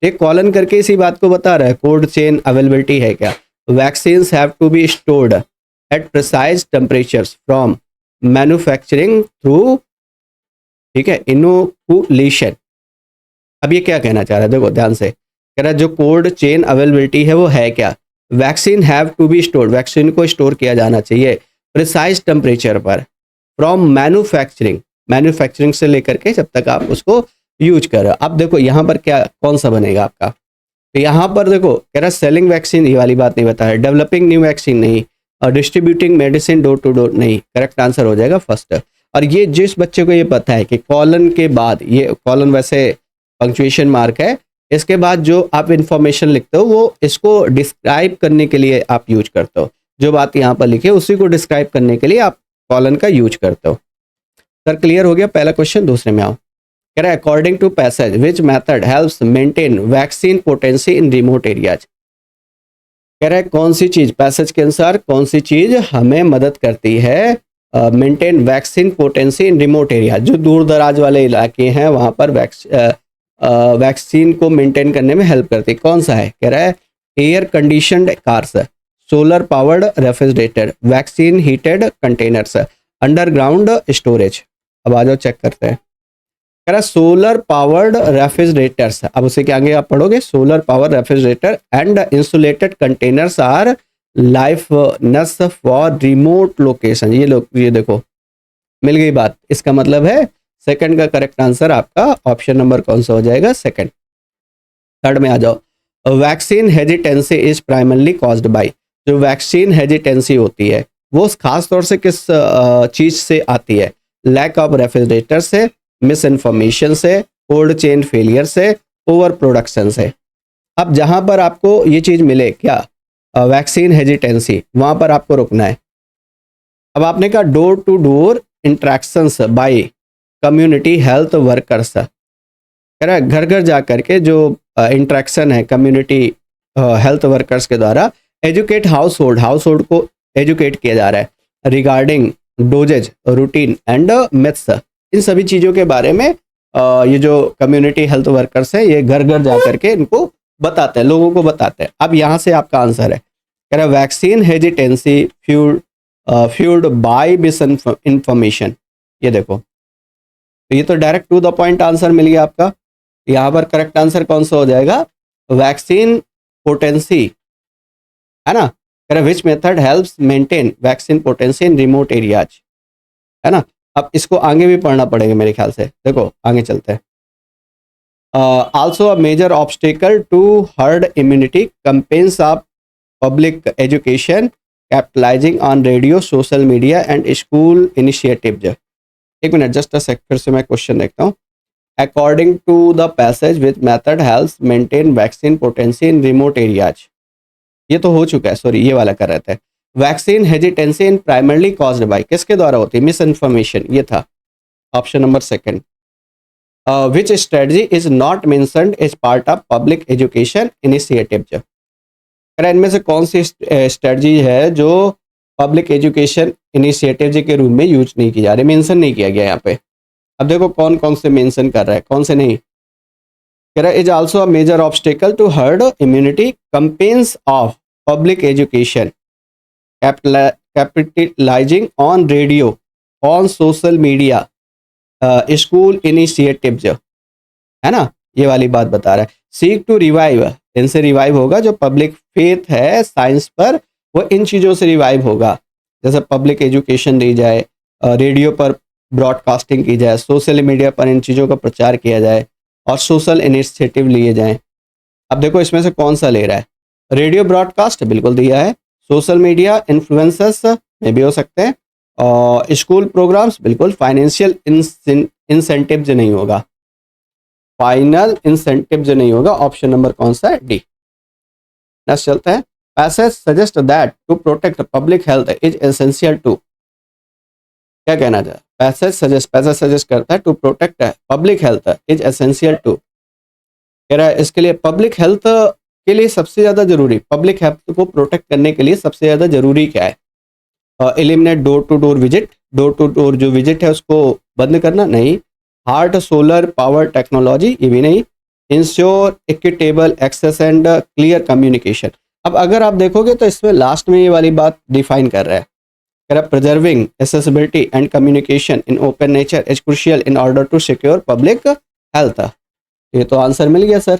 एक कॉलन करके इसी बात को बता रहा है। कोल्ड चेन अवेलेबिलिटी है क्या? Vaccines have to be stored at precise temperatures from manufacturing through, ठीक है, इनोकुलेशन। अब ये क्या कहना चाह रहा है? देखो ध्यान से, कह रहा है जो कोल्ड चेन अवेलेबिलिटी है वो है क्या? Vaccine have to be stored, vaccine को स्टोर किया जाना चाहिए प्रिसाइज टेम्परेचर पर, फ्रॉम मैन्युफैक्चरिंग, मैन्युफैक्चरिंग से लेकर के जब तक आप उसको यूज कर रहे हो। अब देखो यहाँ पर क्या कौन सा बनेगा आपका? तो यहाँ पर देखो कह रहा है सेलिंग वैक्सीन, ये वाली बात नहीं बता है। डेवलपिंग न्यू वैक्सीन नहीं, और distributing medicine door to door नहीं। करेक्ट आंसर हो जाएगा फर्स्ट। और ये जिस बच्चे को ये पता है कि कॉलन के बाद, ये कॉलन वैसे पंक्चुएशन मार्क है, इसके बाद जो आप इंफॉर्मेशन लिखते हो वो इसको डिस्क्राइब करने के लिए आप यूज करते हो। जो बात यहाँ पर लिखी है उसी को डिस्क्राइब करने के लिए आप कॉलन का यूज करते हो। सर क्लियर हो गया पहला क्वेश्चन? दूसरे में आओ। कह रहा है according to passage which method helps maintain vaccine potency in remote areas. कह रहा है कौन सी चीज, पैसेज के अनुसार कौन सी चीज हमें मदद करती है maintain vaccine potency in remote area, जो दूर दराज वाले इलाके हैं वहां पर वैक्सीन को मेंटेन करने में हेल्प करती है। कौन सा है? कह रहा है air conditioned cars, solar powered refrigerator, vaccine heated containers, underground storage. अब आ जाओ चेक करते हैं। कह रहा है सोलर पावर्ड रेफ्रिजरेटर्स। अब उसे क्या आगे आप पढ़ोगे? Solar power refrigerator and insulated containers are lifelines for remote location. ये देखो मिल गई बात। इसका मतलब है सेकंड का करेक्ट आंसर आपका ऑप्शन नंबर कौन सा हो जाएगा? सेकंड। थर्ड में आ जाओ। Vaccine hesitancy is primarily caused bye, जो वैक्सीन हेजिटेंसी होती है वो खास तौर से किस चीज से आती है? लैक ऑफ रेफ्रिजरेटर से, मिस इन्फॉर्मेशन से, कोल्ड चेन फेलियर से, ओवर प्रोडक्शन से। अब जहां पर आपको ये चीज मिले क्या, वैक्सीन हेजिटेंसी, वहां पर आपको रुकना है। अब आपने कहा door to door interactions by community health workers, कह रहा है घर घर जा करके जो इंट्रैक्शन है कम्युनिटी हेल्थ वर्कर्स के द्वारा, एजुकेट हाउस होल्ड को एजुकेट किया जा रहा है regarding doses, routine and myths. इन सभी चीज़ों के बारे में ये जो कम्युनिटी हेल्थ वर्कर्स है ये घर घर जा करके इनको बताते हैं, लोगों को बताते हैं। अब यहाँ से आपका आंसर है, कह रहा है vaccine hesitancy fuelled by misinformation. ये देखो, तो ये तो direct to the point answer मिल गया आपका। यहाँ पर करेक्ट आंसर कौन सा हो जाएगा? वैक्सीन पोटेंसी, है ना। कह रहा है विच method helps maintain vaccine potency in remote areas, है ना। अब इसको आगे भी पढ़ना पड़ेगा मेरे ख्याल से। देखो आगे चलते हैं। Also a major obstacle to herd immunity campaigns of public education capitalizing on radio, social media and school initiatives. एक मिनट, जस्ट अ सेक, फिर से मैं क्वेश्चन देखता हूँ। According to the passage which method helps maintain vaccine potency in remote areas, ये तो हो चुका है, सॉरी ये वाला कर रहे थे। Vaccine hesitancy in primarily caused by, किसके द्वारा होती है? मिस इन्फॉर्मेशन, ये था option number second. Which strategy is not mentioned as part of public education initiative. इनमें से कौन सी स्ट्रेटजी है जो पब्लिक एजुकेशन इनिशिएटिव के रूप में यूज नहीं की जा रही, मेंशन नहीं किया गया यहाँ पे। अब देखो कौन कौन से मेंशन कर रहा है, कौन से नहीं। कह रहा है is also a major obstacle to herd immunity campaigns of public education capitalizing on radio, on social media, school initiatives, है ना। ये वाली बात बता रहा है। सीक टू रिवाइव, इनसे रिवाइव होगा जो पब्लिक फेथ है साइंस पर, वो इन चीज़ों से रिवाइव होगा। जैसे पब्लिक एजुकेशन दी जाए, रेडियो पर ब्रॉडकास्टिंग की जाए, सोशल मीडिया पर इन चीज़ों का प्रचार किया जाए और सोशल इनिशिएटिव लिए जाएं। अब देखो इसमें से कौन सा ले रहा है? रेडियो ब्रॉडकास्ट बिल्कुल दिया है, सोशल मीडिया इन्फ्लुएंसर्स में भी हो सकते हैं, और स्कूल प्रोग्राम्स बिल्कुल, फाइनेंशियल इंसेंटिव्स नहीं होगा। फाइनल इंसेंटिव जो नहीं होगा, ऑप्शन नंबर कौन सा है, डी। नेक्स्ट चलते हैं, passage suggest that to protect public health is essential to, क्या कहना चाहे, पैसेज सजेस्ट करता है to protect public health is essential to, कह रहा है इसके लिए पब्लिक हेल्थ के लिए सबसे ज़्यादा जरूरी, पब्लिक हेल्थ को प्रोटेक्ट करने के लिए सबसे ज़्यादा जरूरी क्या है, eliminate door to door visit, door to door जो विजिट है उसको बंद करना, नहीं। हार्ट सोलर पावर टेक्नोलॉजी, ये भी नहीं। Ensure equitable access and clear communication. अब अगर आप देखोगे तो इसमें लास्ट में ये वाली बात डिफाइन कर रहा है, कह रहा preserving accessibility and communication in open nature is crucial in order to secure public health. ये तो आंसर मिल गया सर,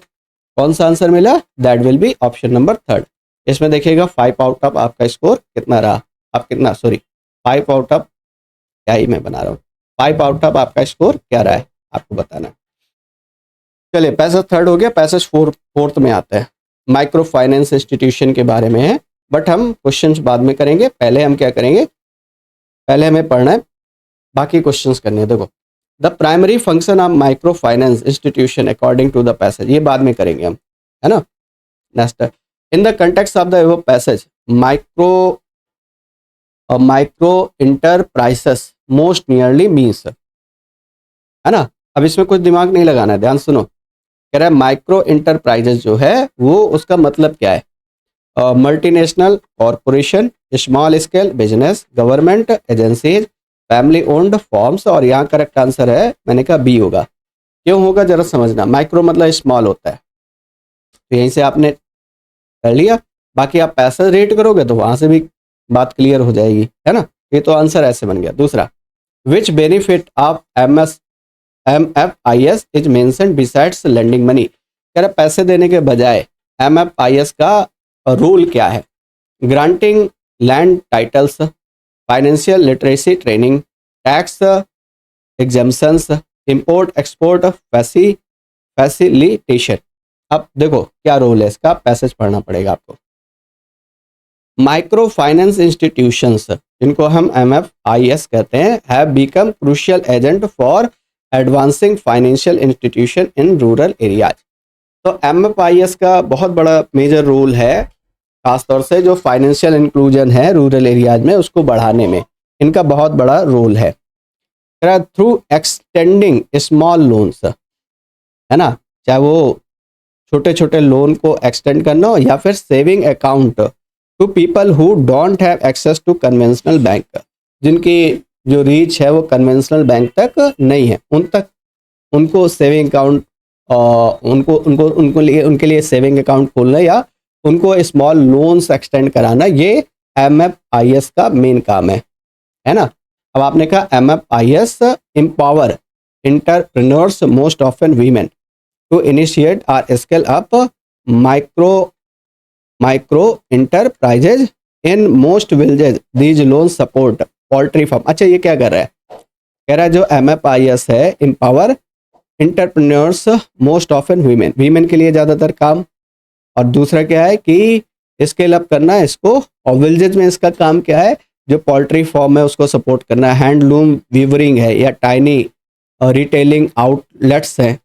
कौन सा आंसर मिला, that will B option number 3। इसमें देखिएगा 5 आउट ऑफ आपका स्कोर कितना रहा, आप कितना, सॉरी 5 आउट ऑफ, क्या ही मैं बना रहा हूँ, 5 आउट ऑफ आपका स्कोर क्या रहा है आपको बताना। चलिए पैसेज 3 हो गया, पैसेज 4 में आता है, माइक्रो फाइनेंस इंस्टीट्यूशन के बारे में है, बट हम क्वेश्चंस बाद में करेंगे, पहले हम क्या करेंगे, पहले हमें पढ़ना है, बाकी क्वेश्चंस करने हैं। देखो, the primary function of microfinance institution according to the passage, ये बाद में करेंगे हम, है ना। Next, in the context of the passage micro enterprises most nearly means, है ना। अब इसमें कुछ दिमाग नहीं लगाना है, ध्यान सुनो, कह रहा है माइक्रो इंटरप्राइजेस जो है वो उसका मतलब क्या है, multinational corporation, small scale business, government agencies, family owned forms, और यहाँ करेक्ट आंसर है, मैंने कहा बी होगा। क्यों होगा जरा समझना, माइक्रो मतलब स्मॉल होता है, तो यहीं से आपने कर लिया, बाकी आप पैसा रेट करोगे तो वहां से भी बात क्लियर हो जाएगी, है ना। ये तो आंसर ऐसे बन गया। दूसरा, विच benefit of MFIS is mentioned besides lending money, कह रहा पैसे देने के बजाय MFIS का रूल क्या है, granting land titles, financial literacy training, tax exemptions, import export facilitation. अब देखो क्या रोल है इसका, पैसेज पढ़ना पड़ेगा आपको। माइक्रो फाइनेंस इंस्टीट्यूशंस, जिनको हम MFIS कहते हैं, have become crucial agent for advancing financial institution in rural areas. तो MFIS का बहुत बड़ा मेजर रोल है, खासतौर से जो फाइनेंशियल इंक्लूजन है रूरल एरियाज में उसको बढ़ाने में इनका बहुत बड़ा रोल है। थ्रू एक्सटेंडिंग स्मॉल लोन्स, है ना, चाहे वो छोटे छोटे लोन को एक्सटेंड करना हो या फिर saving account to people who don't have access to conventional bank, जिनकी जो रीच है वो कन्वेंशनल बैंक तक नहीं है, उन तक उनको सेविंग अकाउंट, उनके लिए सेविंग अकाउंट खोलना या उनको स्मॉल लोन्स एक्सटेंड कराना, ये MFIS का मेन काम है ना। अब आपने कहा MFIS empower entrepreneurs most often women to initiate और scale up micro enterprises in most villages, these loan support poultry farm. अच्छा, ये क्या कर रहा है, कह रहा है जो MFIS है empower entrepreneurs most often women के लिए ज़्यादातर काम, और दूसरा क्या है कि स्केल अप करना है इसको, और विलेजेस में इसका काम क्या है, जो पोल्ट्री फार्म है उसको सपोर्ट करना है, हैंडलूम वीवरिंग है या टाइनी रिटेलिंग आउटलेट्स है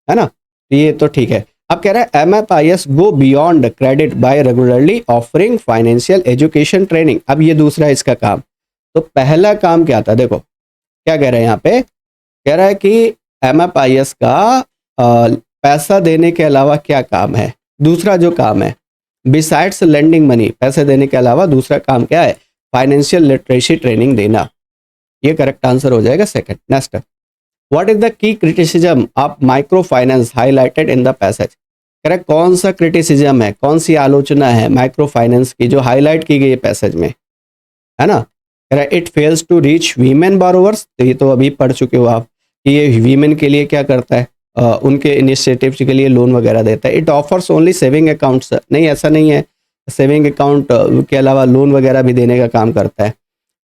ना। ये तो ठीक है। अब कह रहा है MFIS go beyond credit by regularly offering financial education training. अब ये दूसरा इसका काम, तो पहला काम क्या था, देखो क्या कह रहे हैं यहाँ पे, कह रहा है कि MFIS का पैसा देने के अलावा क्या काम है, दूसरा जो काम है बिसाइड्स लेंडिंग मनी, पैसे देने के अलावा दूसरा काम क्या है, फाइनेंशियल लिटरेसी ट्रेनिंग देना। ये करेक्ट आंसर हो जाएगा second. Next, what is the key criticism of micro finance highlighted in the passage, correct कौन सा क्रिटिसिज्म है, कौन सी आलोचना है माइक्रो फाइनेंस की जो हाईलाइट की गई है पैसेज में, है ना। Correct, it fails to reach women borrowers, तो ये तो अभी पढ़ चुके हो आप कि ये वीमेन के लिए क्या करता है, उनके इनिशिएटिव्स के लिए लोन वगैरह देता है। It offers only saving accounts, नहीं ऐसा नहीं है, सेविंग अकाउंट के अलावा लोन वगैरह भी देने का काम करता है।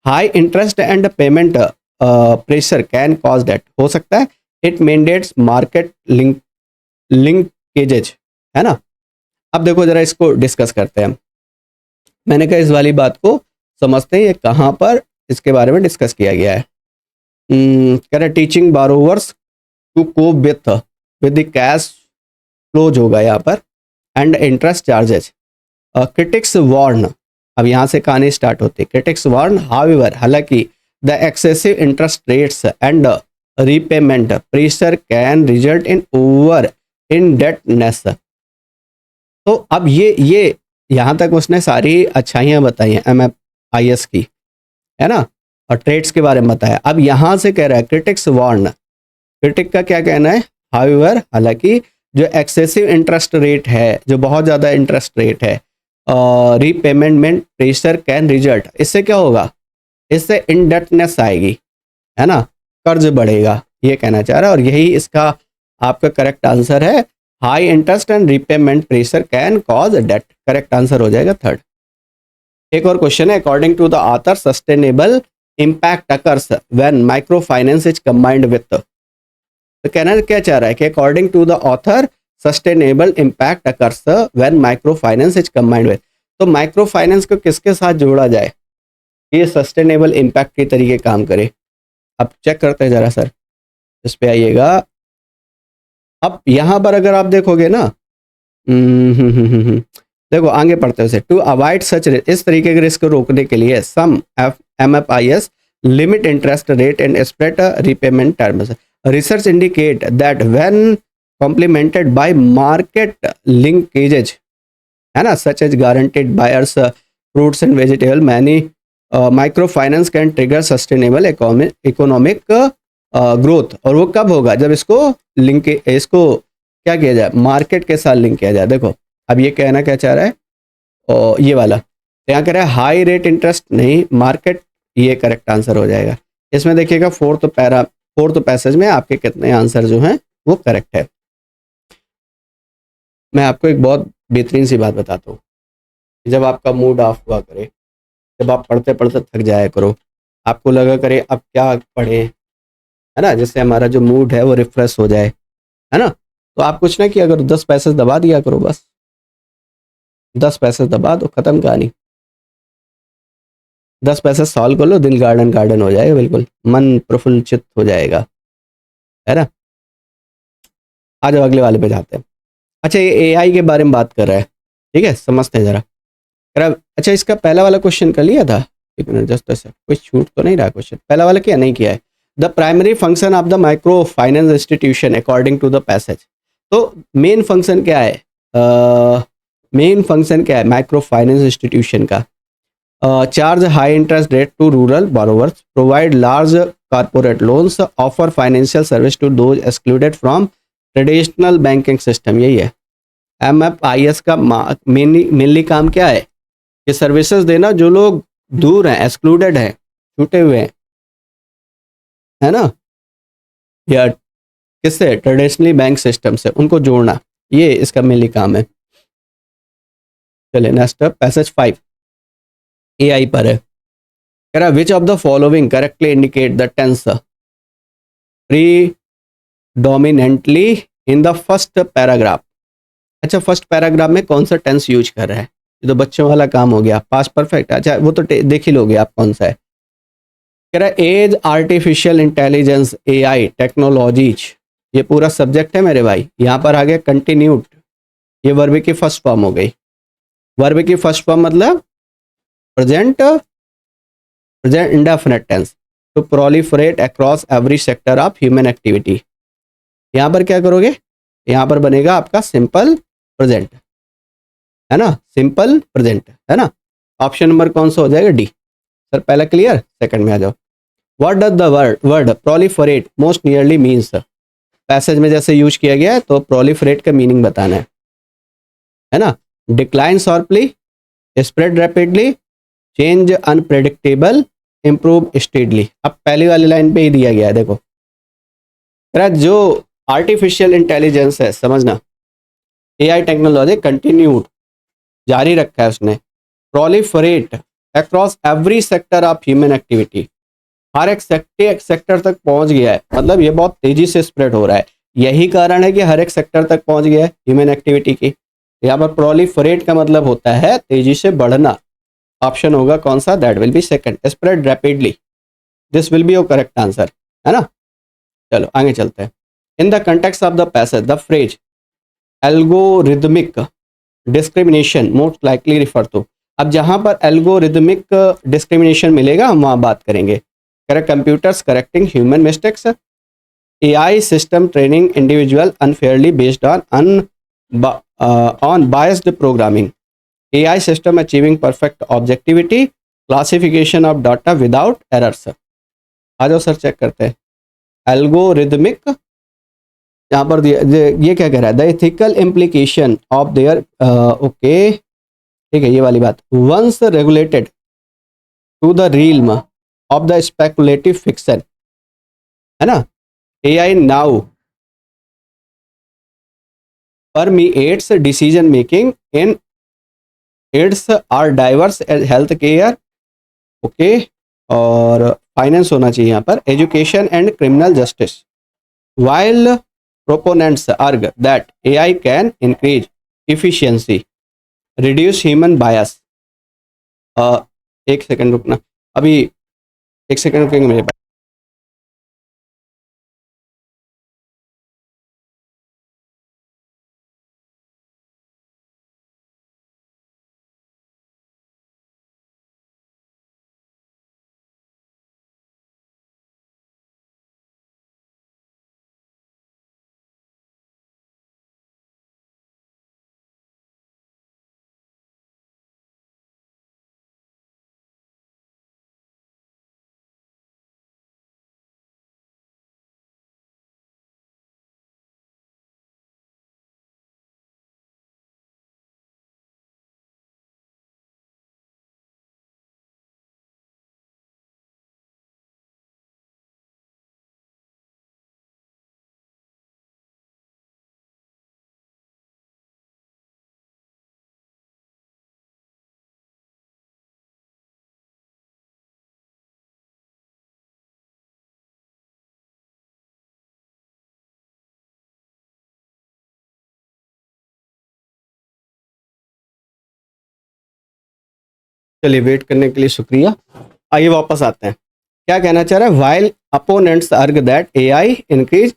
High interest and payment pressure can cause debt, हो सकता है इट मैंडेट्स मार्केट लिंकेजेज, है ना। अब देखो जरा इसको डिस्कस करते हैं, मैंने कहा इस वाली बात को समझते हैं, ये कहाँ पर इसके बारे में डिस्कस किया गया है। कह रहे teaching borrowers to cope with with the cash close होगा यहाँ पर, and interest charges. Critics warn, अब यहाँ से कहानी स्टार्ट होती है। क्रिटिक्स वार्न हाउएवर, हालांकि the excessive interest rates and repayment pressure can result in over indebtedness. तो अब ये यहाँ तक उसने सारी अच्छाइयाँ बताई हैं MFIS की, है ना, और ट्रेड्स के बारे में बताया। अब यहाँ से कह रहा है क्रिटिक्स वार्न, क्रिटिक का क्या कहना है, हाउएवर, हालांकि जो एक्सेसिव इंटरेस्ट रेट है, जो बहुत ज़्यादा इंटरेस्ट रेट है, रीपेमेंट प्रेशर कैन रिजल्ट, इससे क्या होगा, इससे इनडेटनेस आएगी, है ना, कर्ज बढ़ेगा, ये कहना चाह रहा है। और यही इसका आपका करेक्ट आंसर है, high interest and repayment pressure can cause debt, correct answer हो जाएगा थर्ड। एक और क्वेश्चन है, according to the author sustainable impact occurs when microfinance is combined with, तो कहना क्या चाह रहा है कि according to the author sustainable impact occurs when microfinance is combined with, तो माइक्रो फाइनेंस को किसके साथ जोड़ा जाए ये सस्टेनेबल इम्पैक्ट के तरीके काम करे। अब चेक करते हैं जरा सर, इस पे आइएगा। अब यहाँ पर अगर आप देखोगे ना, देखो आगे पढ़ते हैं, टू अवॉइड सच, इस तरीके के रिस्क को रोकने के लिए some MFIS limit interest rate and spread repayment terms. Research indicate that when complemented by market linkages, है ना, such as guaranteed buyers fruits and vegetable, many microfinance can trigger sustainable economic growth. और वो कब होगा, जब इसको क्या किया जाए, मार्केट के साथ लिंक किया जाए। देखो अब ये कहना क्या चाह रहा है, और ये वाला यहाँ कह रहा है हाई रेट इंटरेस्ट नहीं, मार्केट, ये करेक्ट आंसर हो जाएगा। इसमें देखिएगा फोर्थ पैसेज में आपके कितने आंसर जो हैं वो करेक्ट है। मैं आपको एक बहुत बेहतरीन सी बात बताता हूँ, जब आपका मूड ऑफ हुआ करे, जब आप पढ़ते पढ़ते थक जाया करो, आपको लगा करे अब क्या पढ़े, है ना, जिससे हमारा जो मूड है वो रिफ्रेश हो जाए, है ना, तो आप कुछ ना किया करो, 10 पैसे दबा दिया करो, बस 10 पैसे दबा दो, खत्म कहानी। 10 पैसे सॉल्व कर लो, दिल गार्डन हो जाएगा, बिल्कुल मन प्रफुल्लित हो जाएगा, है ना। आज अगले वाले पे जाते हैं। अच्छा, ये AI के बारे में बात कर रहा है, ठीक है, समझते हैं जरा। अच्छा, इसका पहला वाला क्वेश्चन कर लिया था, एक मिनट, जस्ट ऐसा कोई छूट तो नहीं रहा क्वेश्चन, पहला वाला क्या नहीं किया है। The primary function of the microfinance institution according to the passage, तो मेन फंक्शन क्या है, मेन फंक्शन क्या है माइक्रो फाइनेंस इंस्टीट्यूशन का, charge high interest rate to rural borrowers, provide large corporate loans, offer financial service to those excluded from traditional banking system, यही है। MFIS का mainly काम क्या है, ये सर्विसेज देना जो लोग दूर हैं, एक्सक्लूडेड हैं, छूटे हुए हैं, है ना, या किससे, ट्रेडिशनली बैंक सिस्टम से, उनको जोड़ना, ये इसका मेनली काम है। चलिए नेक्स्ट, पैसेज 5 AI पर है, कह रहा which of the following correctly indicate the tense predominantly in the first paragraph. अच्छा, फर्स्ट पैराग्राफ में कौन सा टेंस यूज कर रहा है, ये तो बच्चों वाला काम हो गया, पास्ट परफेक्ट। अच्छा, वो तो देख ही लोगे आप कौन सा है। कह रहा है as artificial intelligence AI technologies, ये पूरा सब्जेक्ट है मेरे भाई। यहाँ पर आ गया कंटिन्यूड, ये वर्ब की फर्स्ट फॉर्म हो गई। वर्ब की फर्स्ट फॉर्म मतलब present indefinite tense, to proliferate across every sector of human activity. यहाँ पर क्या करोगे, यहाँ पर बनेगा आपका सिंपल प्रेजेंट, है ना, सिंपल प्रेजेंट, है ना। ऑप्शन नंबर कौन सा हो जाएगा, डी। सर पहला क्लियर, सेकंड में आ जाओ। What does the word proliferate most nearly means, passage में जैसे यूज किया गया है तो प्रोलिफरेट का मीनिंग बताना है ना। Decline sharply, spread rapidly, change unpredictable, improve steadily. अब पहली वाली लाइन पे ही दिया गया है, देखो जो आर्टिफिशियल इंटेलिजेंस है, समझना, AI टेक्नोलॉजी कंटिन्यूड, जारी रखा है उसने, proliferate across every sector of human activity, हर एक सेक्टर तक पहुंच गया है, मतलब ये बहुत तेजी से स्प्रेड हो रहा है। यही कारण है कि हर एक सेक्टर तक पहुंच गया है ह्यूमन एक्टिविटी की। यहाँ पर प्रोलिफरेट का मतलब होता है तेजी से बढ़ना। ऑप्शन होगा कौन सा, that will be second, spread rapidly, this will be your correct answer, है ना। चलो आगे चलते हैं। In the context of the passage the phrase algorithmic discrimination most likely refer to. अब जहां पर एल्गोरिदमिक डिस्क्रिमिनेशन मिलेगा हम वहां बात करेंगे। Correct computers correcting human mistakes, AI system training individual unfairly based on biased programming, AI system achieving perfect objectivity, classification of data without errors. आ जाओ सर चेक करते हैं। एल्गोरिदमिक यहाँ पर ये क्या कह रहा है, the ethical implication of there, okay ठीक है ये वाली बात, once regulated to the realm of the speculative fiction, है ना, AI now permeates decision making in ads are diverse health care, okay, और फाइनेंस होना चाहिए यहाँ पर, education and criminal justice, while proponents argue that AI can increase efficiency, reduce human bias। एक second रुकना, अभी एक सेकंड रुकेंगे मेरे पास। चलिए वेट करने के लिए शुक्रिया। आइए वापस आते हैं। क्या कहना चाह रहा है, while opponents argue that AI increase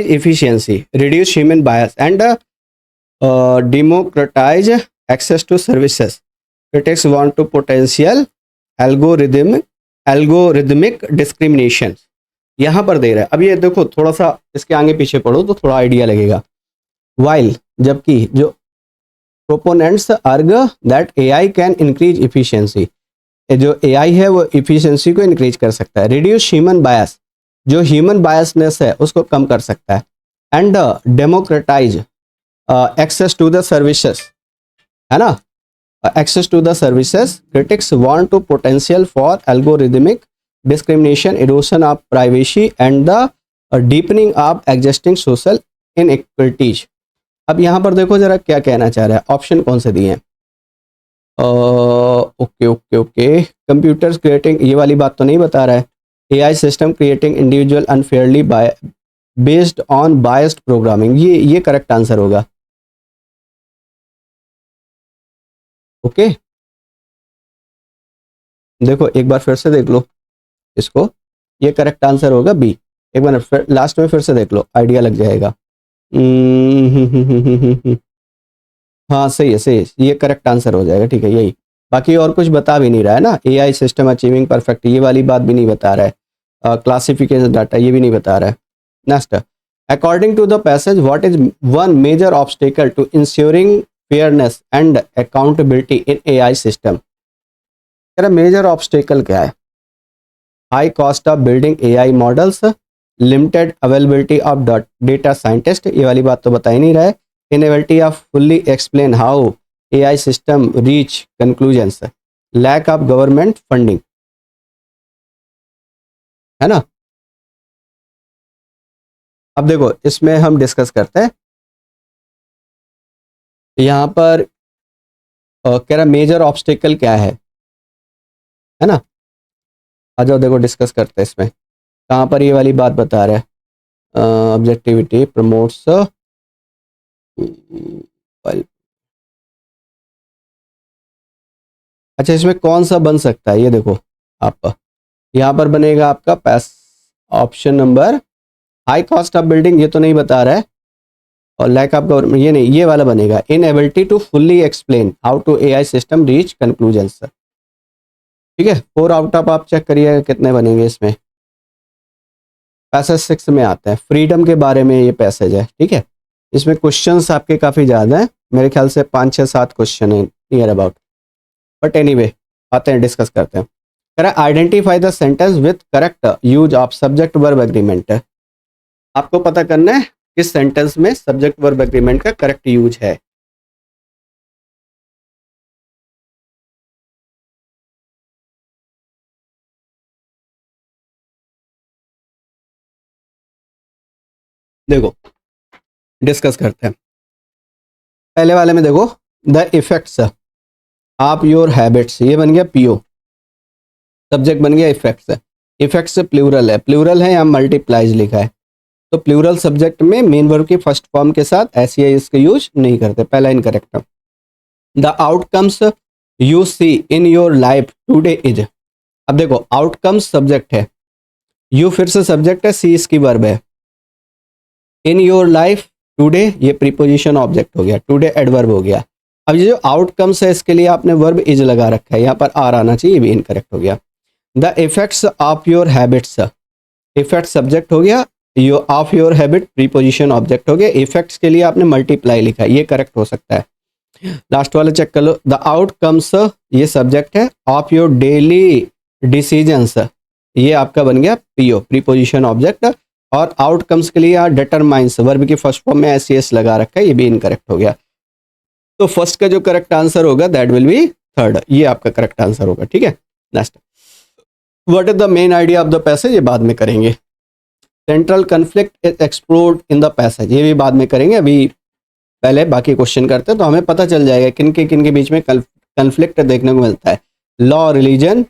efficiency, reduce human bias and democratize access to services, critics want to potential algorithmic discrimination। यहाँ पर दे रहा है, अब ये देखो थोड़ा सा इसके आगे पीछे पढ़ो तो थोड़ा आइडिया लगेगा। वाइल जबकि जो proponents argue that AI can increase efficiency, जो एआई है वो इफिशियंसी को इंक्रीज कर सकता है, रिड्यूस ह्यूमन बायस, जो ह्यूमन बायसनेस है उसको कम कर सकता है, and democratize access to the services, है ना, access to the services, critics want to potential for algorithmic discrimination, erosion of privacy and the deepening of existing social inequalities. अब यहाँ पर देखो जरा क्या कहना चाह रहा है, ऑप्शन कौन से दिए हैं। Okay okay okay, computers creating, ये वाली बात तो नहीं बता रहा है। AI system creating individual unfairly based on biased programming, ये करेक्ट आंसर होगा। ओके देखो एक बार फिर से देख लो इसको, ये करेक्ट आंसर होगा बी। एक बार फिर लास्ट में फिर से देख लो, आइडिया लग जाएगा। हाँ सही है, ये करेक्ट आंसर हो जाएगा, ठीक है यही। बाकी और कुछ बता भी नहीं रहा है ना, एआई सिस्टम अचीविंग परफेक्ट ये वाली बात भी नहीं बता रहा है, क्लासिफिकेशन डाटा ये भी नहीं बता रहा है। Next, according to the passage what is one major obstacle to ensuring fairness and accountability in AI system. Major obstacle क्या है, high cost of building AI models, limited availability of data scientist, ये वाली बात तो बता ही नहीं रहा है, inability of fully explain how AI system reach conclusions, lack of government funding, है ना। अब देखो इसमें हम डिस्कस करते हैं, यहाँ पर कह रहा मेजर ऑब्स्टेकल क्या है ना। आ जाओ देखो डिस्कस करते हैं इसमें, कहाँ पर ये वाली बात बता रहा है, ऑब्जेक्टिविटी प्रमोट्स, अच्छा इसमें कौन सा बन सकता है, ये देखो आप यहाँ पर बनेगा आपका option number high cost of building, ये तो नहीं बता रहा है, और लैक ऑफ गवर्नमेंट ये नहीं, ये वाला बनेगा inability to fully explain how to AI system reach conclusions. ठीक है, 4 आउट ऑफ आप चेक करिए कितने बनेंगे इसमें। पैसेज 6 में आता है, फ्रीडम के बारे में ये पैसेज है। ठीक है, इसमें क्वेश्चंस आपके काफ़ी ज़्यादा हैं, मेरे ख्याल से 5 6 7 क्वेश्चन है नियर अबाउट, बट एनीवे आते हैं, डिस्कस करते हैं। कह रहा identify the sentence with correct use of subject verb agreement. आपको पता करना है किस सेंटेंस में सब्जेक्ट वर्ब एग्रीमेंट का करेक्ट यूज है। देखो डिस्कस करते हैं। पहले वाले में देखो, the effects of your habits, ये बन गया पीओ, सब्जेक्ट बन गया इफेक्ट्स। इफेक्ट्स प्लूरल है या मल्टीप्लाइज लिखा है, तो प्लूरल सब्जेक्ट में मेन वर्ब की फर्स्ट फॉर्म के साथ ऐसी है इसका यूज नहीं करते, पहला इनकरेक्ट है। The outcomes you see in your life today is, अब देखो आउटकम्स सब्जेक्ट है, यू फिर से सब्जेक्ट है, सी इसकी वर्ब है, इन योर लाइफ टुडे ये प्रीपोजिशन ऑब्जेक्ट हो गया, टुडे एडवर्ब हो गया। अब ये जो आउटकम्स है इसके लिए आपने वर्ब इज लगा रखा है, यहाँ पर आर आना चाहिए, ये भी इनकरेक्ट हो गया। The effects of your habits, effect subject हो गया, यो of your habit preposition object हो गया, इफेक्ट्स के लिए आपने मल्टीप्लाई लिखा है, ये करेक्ट हो सकता है। लास्ट वाला चेक कर लो, द आउटकम्स ये सब्जेक्ट है, ऑफ योर डेली डिसीजंस ये आपका बन गया पीओ प्रीपोजिशन ऑब्जेक्ट, और आउटकम्स के लिए डिटरमाइंस वर्ब की फर्स्ट फॉर्म में एस लगा रखा है, ये भी इनकरेक्ट हो गया। तो फर्स्ट का जो करेक्ट आंसर होगा दैट विल बी थर्ड, ये आपका करेक्ट आंसर होगा। ठीक है, next, what is the main idea of the passage, ये बाद में करेंगे। Central conflict is explored in the passage, ये भी बाद में करेंगे, अभी पहले बाकी क्वेश्चन करते हैं तो हमें पता चल जाएगा किन के बीच में कन्फ्लिक्ट देखने को मिलता है। लॉ, रिलीजन,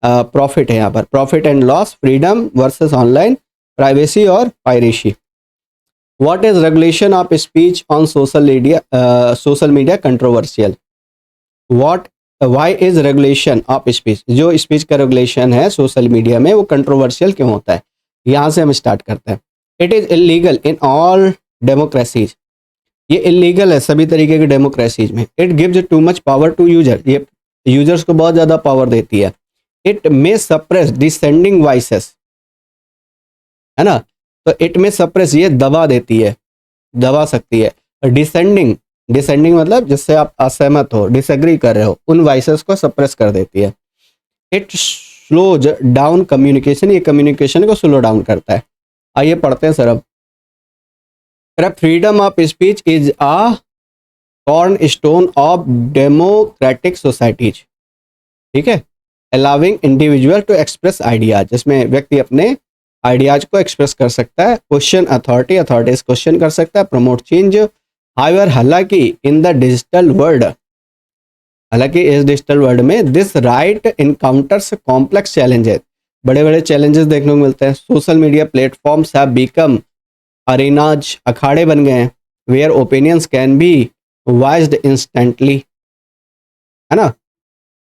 प्रॉफिट है यहाँ पर, profit and loss, freedom versus online, privacy और piracy. What is regulation of speech on social media controversial, why is regulation of speech, जो स्पीच का रेगुलेशन है सोशल मीडिया में वो कंट्रोवर्शियल क्यों होता है, यहाँ से हम स्टार्ट करते हैं। It is illegal in all democracies, ये इलीगल है सभी तरीके के डेमोक्रेसीज में। It gives too much power to user, ये यूजर्स को बहुत ज़्यादा पावर देती है। It may suppress dissenting voices, है ना, तो इट में सप्रेस ये दबा देती है, दबा सकती है। डिसेंडिंग मतलब जिससे आप असहमत हो, डिसएग्री कर रहे हो, उन वॉइसेस को सप्रेस कर देती है। इट स्लोज डाउन कम्युनिकेशन, ये कम्युनिकेशन को स्लो डाउन करता है। आइए पढ़ते हैं सर अब। Freedom of speech is a cornerstone of democratic societies, ठीक है, allowing individual to express ideas, जिसमें व्यक्ति अपने आइडियाज को एक्सप्रेस कर सकता है। क्वेश्चन अथॉरिटी क्वेश्चन कर सकता है। प्रमोट चेंज, हाउएवर हालांकि इन द डिजिटल वर्ल्ड, हालांकि इस डिजिटल वर्ल्ड में this right encounters complex challenges, बड़े बड़े चैलेंजेस देखने को मिलते हैं। Social media platforms have become arenas, अखाड़े बन गए हैं, where opinions can be voiced instantly, है ना,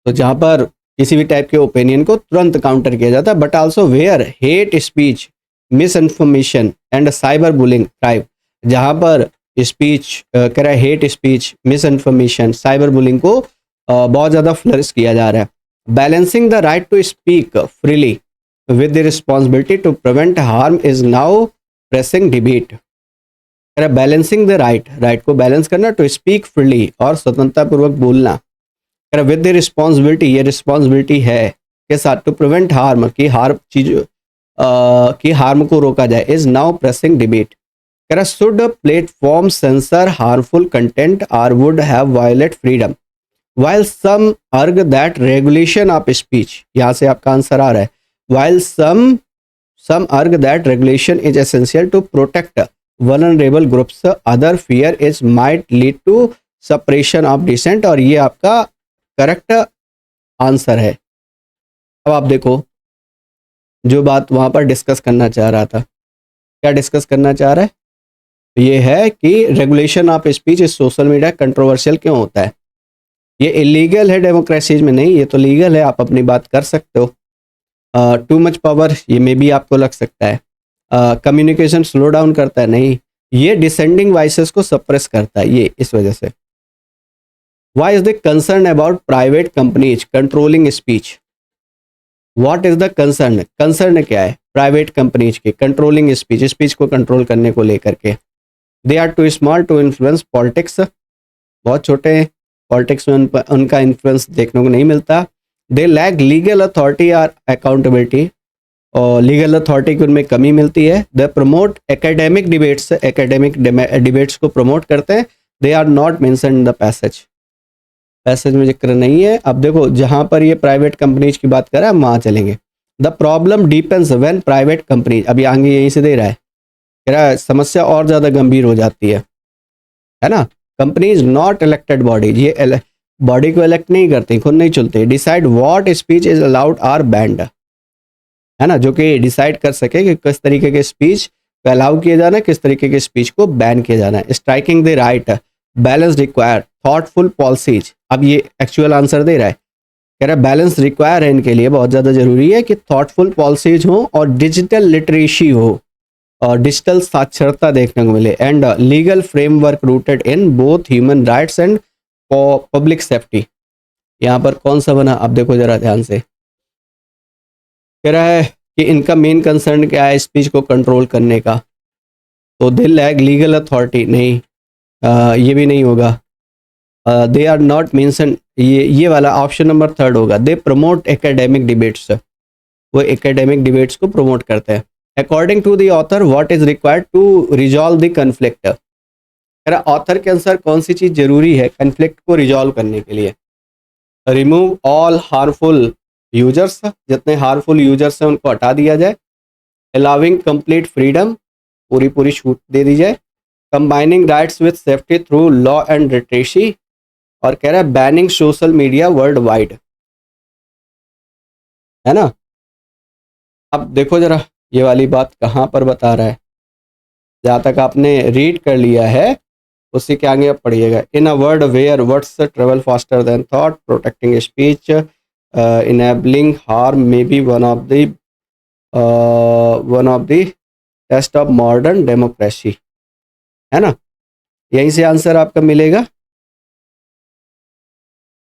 तो जहाँ पर किसी भी टाइप के ओपिनियन को तुरंत काउंटर किया जाता है। But also where hate speech, misinformation and cyber bullying thrive, जहाँ पर स्पीच कह रहा है hate speech, misinformation, cyber bullying को बहुत ज़्यादा फ्लरिश किया जा रहा है। Balancing the right to speak freely with the responsibility to prevent harm is now pressing debate. Balancing the right को बैलेंस करना, टू स्पीक फ्रीली और स्वतंत्रता पूर्वक बोलना, विद द रिस्पॉन्सिबिलिटी, ये रिस्पॉन्सिबिलिटी है के साथ, टू प्रिवेंट हार्म की हार्म को रोका जाए, is now pressing debate. Should platform censor harmful content और would have violate freedom, while some argue that regulation of speech, यहाँ से आपका आंसर आ रहा है, while some argue that regulation is essential to protect vulnerable groups, other fear is might lead to suppression of dissent, और ये आपका correct answer है। अब आप देखो जो बात वहाँ पर डिस्कस करना चाह रहा था, क्या डिस्कस करना चाह रहा है, ये है कि रेगुलेशन ऑफ स्पीच इस सोशल मीडिया कंट्रोवर्शियल क्यों होता है। ये इलीगल है डेमोक्रेसीज में, नहीं, ये तो लीगल है, आप अपनी बात कर सकते हो। टू मच पावर, ये में भी आपको लग सकता है। कम्युनिकेशन स्लो डाउन करता है, नहीं, ये डिसेंडिंग वॉइसेस को सप्रेस करता है, ये इस वजह से। Why is the concern about private companies controlling speech? What is the concern? Concern क्या है प्राइवेट कंपनीज के कंट्रोलिंग स्पीच, स्पीच को कंट्रोल करने को लेकर के? They are too small to influence politics, बहुत छोटे हैं, पॉलिटिक्स में उनका इन्फ्लुएंस देखने को नहीं मिलता। दे लैक लीगल अथॉरिटी और अकाउंटेबिलिटी, और लीगल अथॉरिटी की उनमें कमी मिलती है। They promote academic debates, academic debates को प्रमोट करते हैं। They are not mention in the passage, passage में जिक्र नहीं है। अब देखो जहां पर ये प्राइवेट कंपनीज की बात कर रहा है हम वहां चलेंगे। The problem deepens when private companies, अभी आगे यहीं से दे रहा है, कह रहा है समस्या और ज्यादा गंभीर हो जाती है ना। कंपनीज नॉट इलेक्टेड बॉडीज, ये बॉडी को इलेक्ट नहीं करती, खुद नहीं चुनते। Decide what speech is allowed or banned, है ना, जो कि डिसाइड कर सके कि किस तरीके के स्पीच को अलाउ किया जाना है, किस तरीके के स्पीच को बैन किया जाना है। Striking the right balance require thoughtful policies, अब ये एक्चुअल आंसर दे रहा है, कह रहा है बैलेंस रिक्वायर है इनके लिए, बहुत ज़्यादा जरूरी है कि थॉटफुल पॉलिसीज हो और डिजिटल लिटरेसी हो और डिजिटल साक्षरता देखने को मिले, and legal framework rooted in both human rights and public safety. यहाँ पर कौन सा बना, अब देखो जरा ध्यान से, कह रहा है कि इनका मेन कंसर्न क्या है स्पीच को कंट्रोल करने का, तो दे लैक लीगल अथॉरिटी, नहीं, ये भी नहीं होगा। दे आर नॉट मेंशन, ये वाला ऑप्शन नंबर थर्ड होगा। दे प्रमोट एकेडमिक डिबेट्स, वो एकेडमिक डिबेट्स को प्रमोट करते हैं। According to the author what is required to resolve the conflict, कह रहा ऑथर के अनुसार कौन सी चीज़ जरूरी है कन्फ्लिक्ट को रिजॉल्व करने के लिए? रिमूव ऑल हार्मफुल यूजर्स, जितने हार्मफुल यूजर्स हैं उनको हटा दिया जाए। अलाउिंग कंप्लीट फ्रीडम, पूरी पूरी छूट दे दी जाए। Combining rights with safety through law and literacy, और कह रहा है banning social media world wide, है ना। अब देखो जरा ये वाली बात कहाँ पर बता रहा है, जहाँ तक आपने रीड कर लिया है उसी के आगे आप पढ़िएगा। In a world where words travel faster than thought, protecting speech enabling harm may be one of the test of modern democracy, है ना। यहीं से आंसर आपका मिलेगा।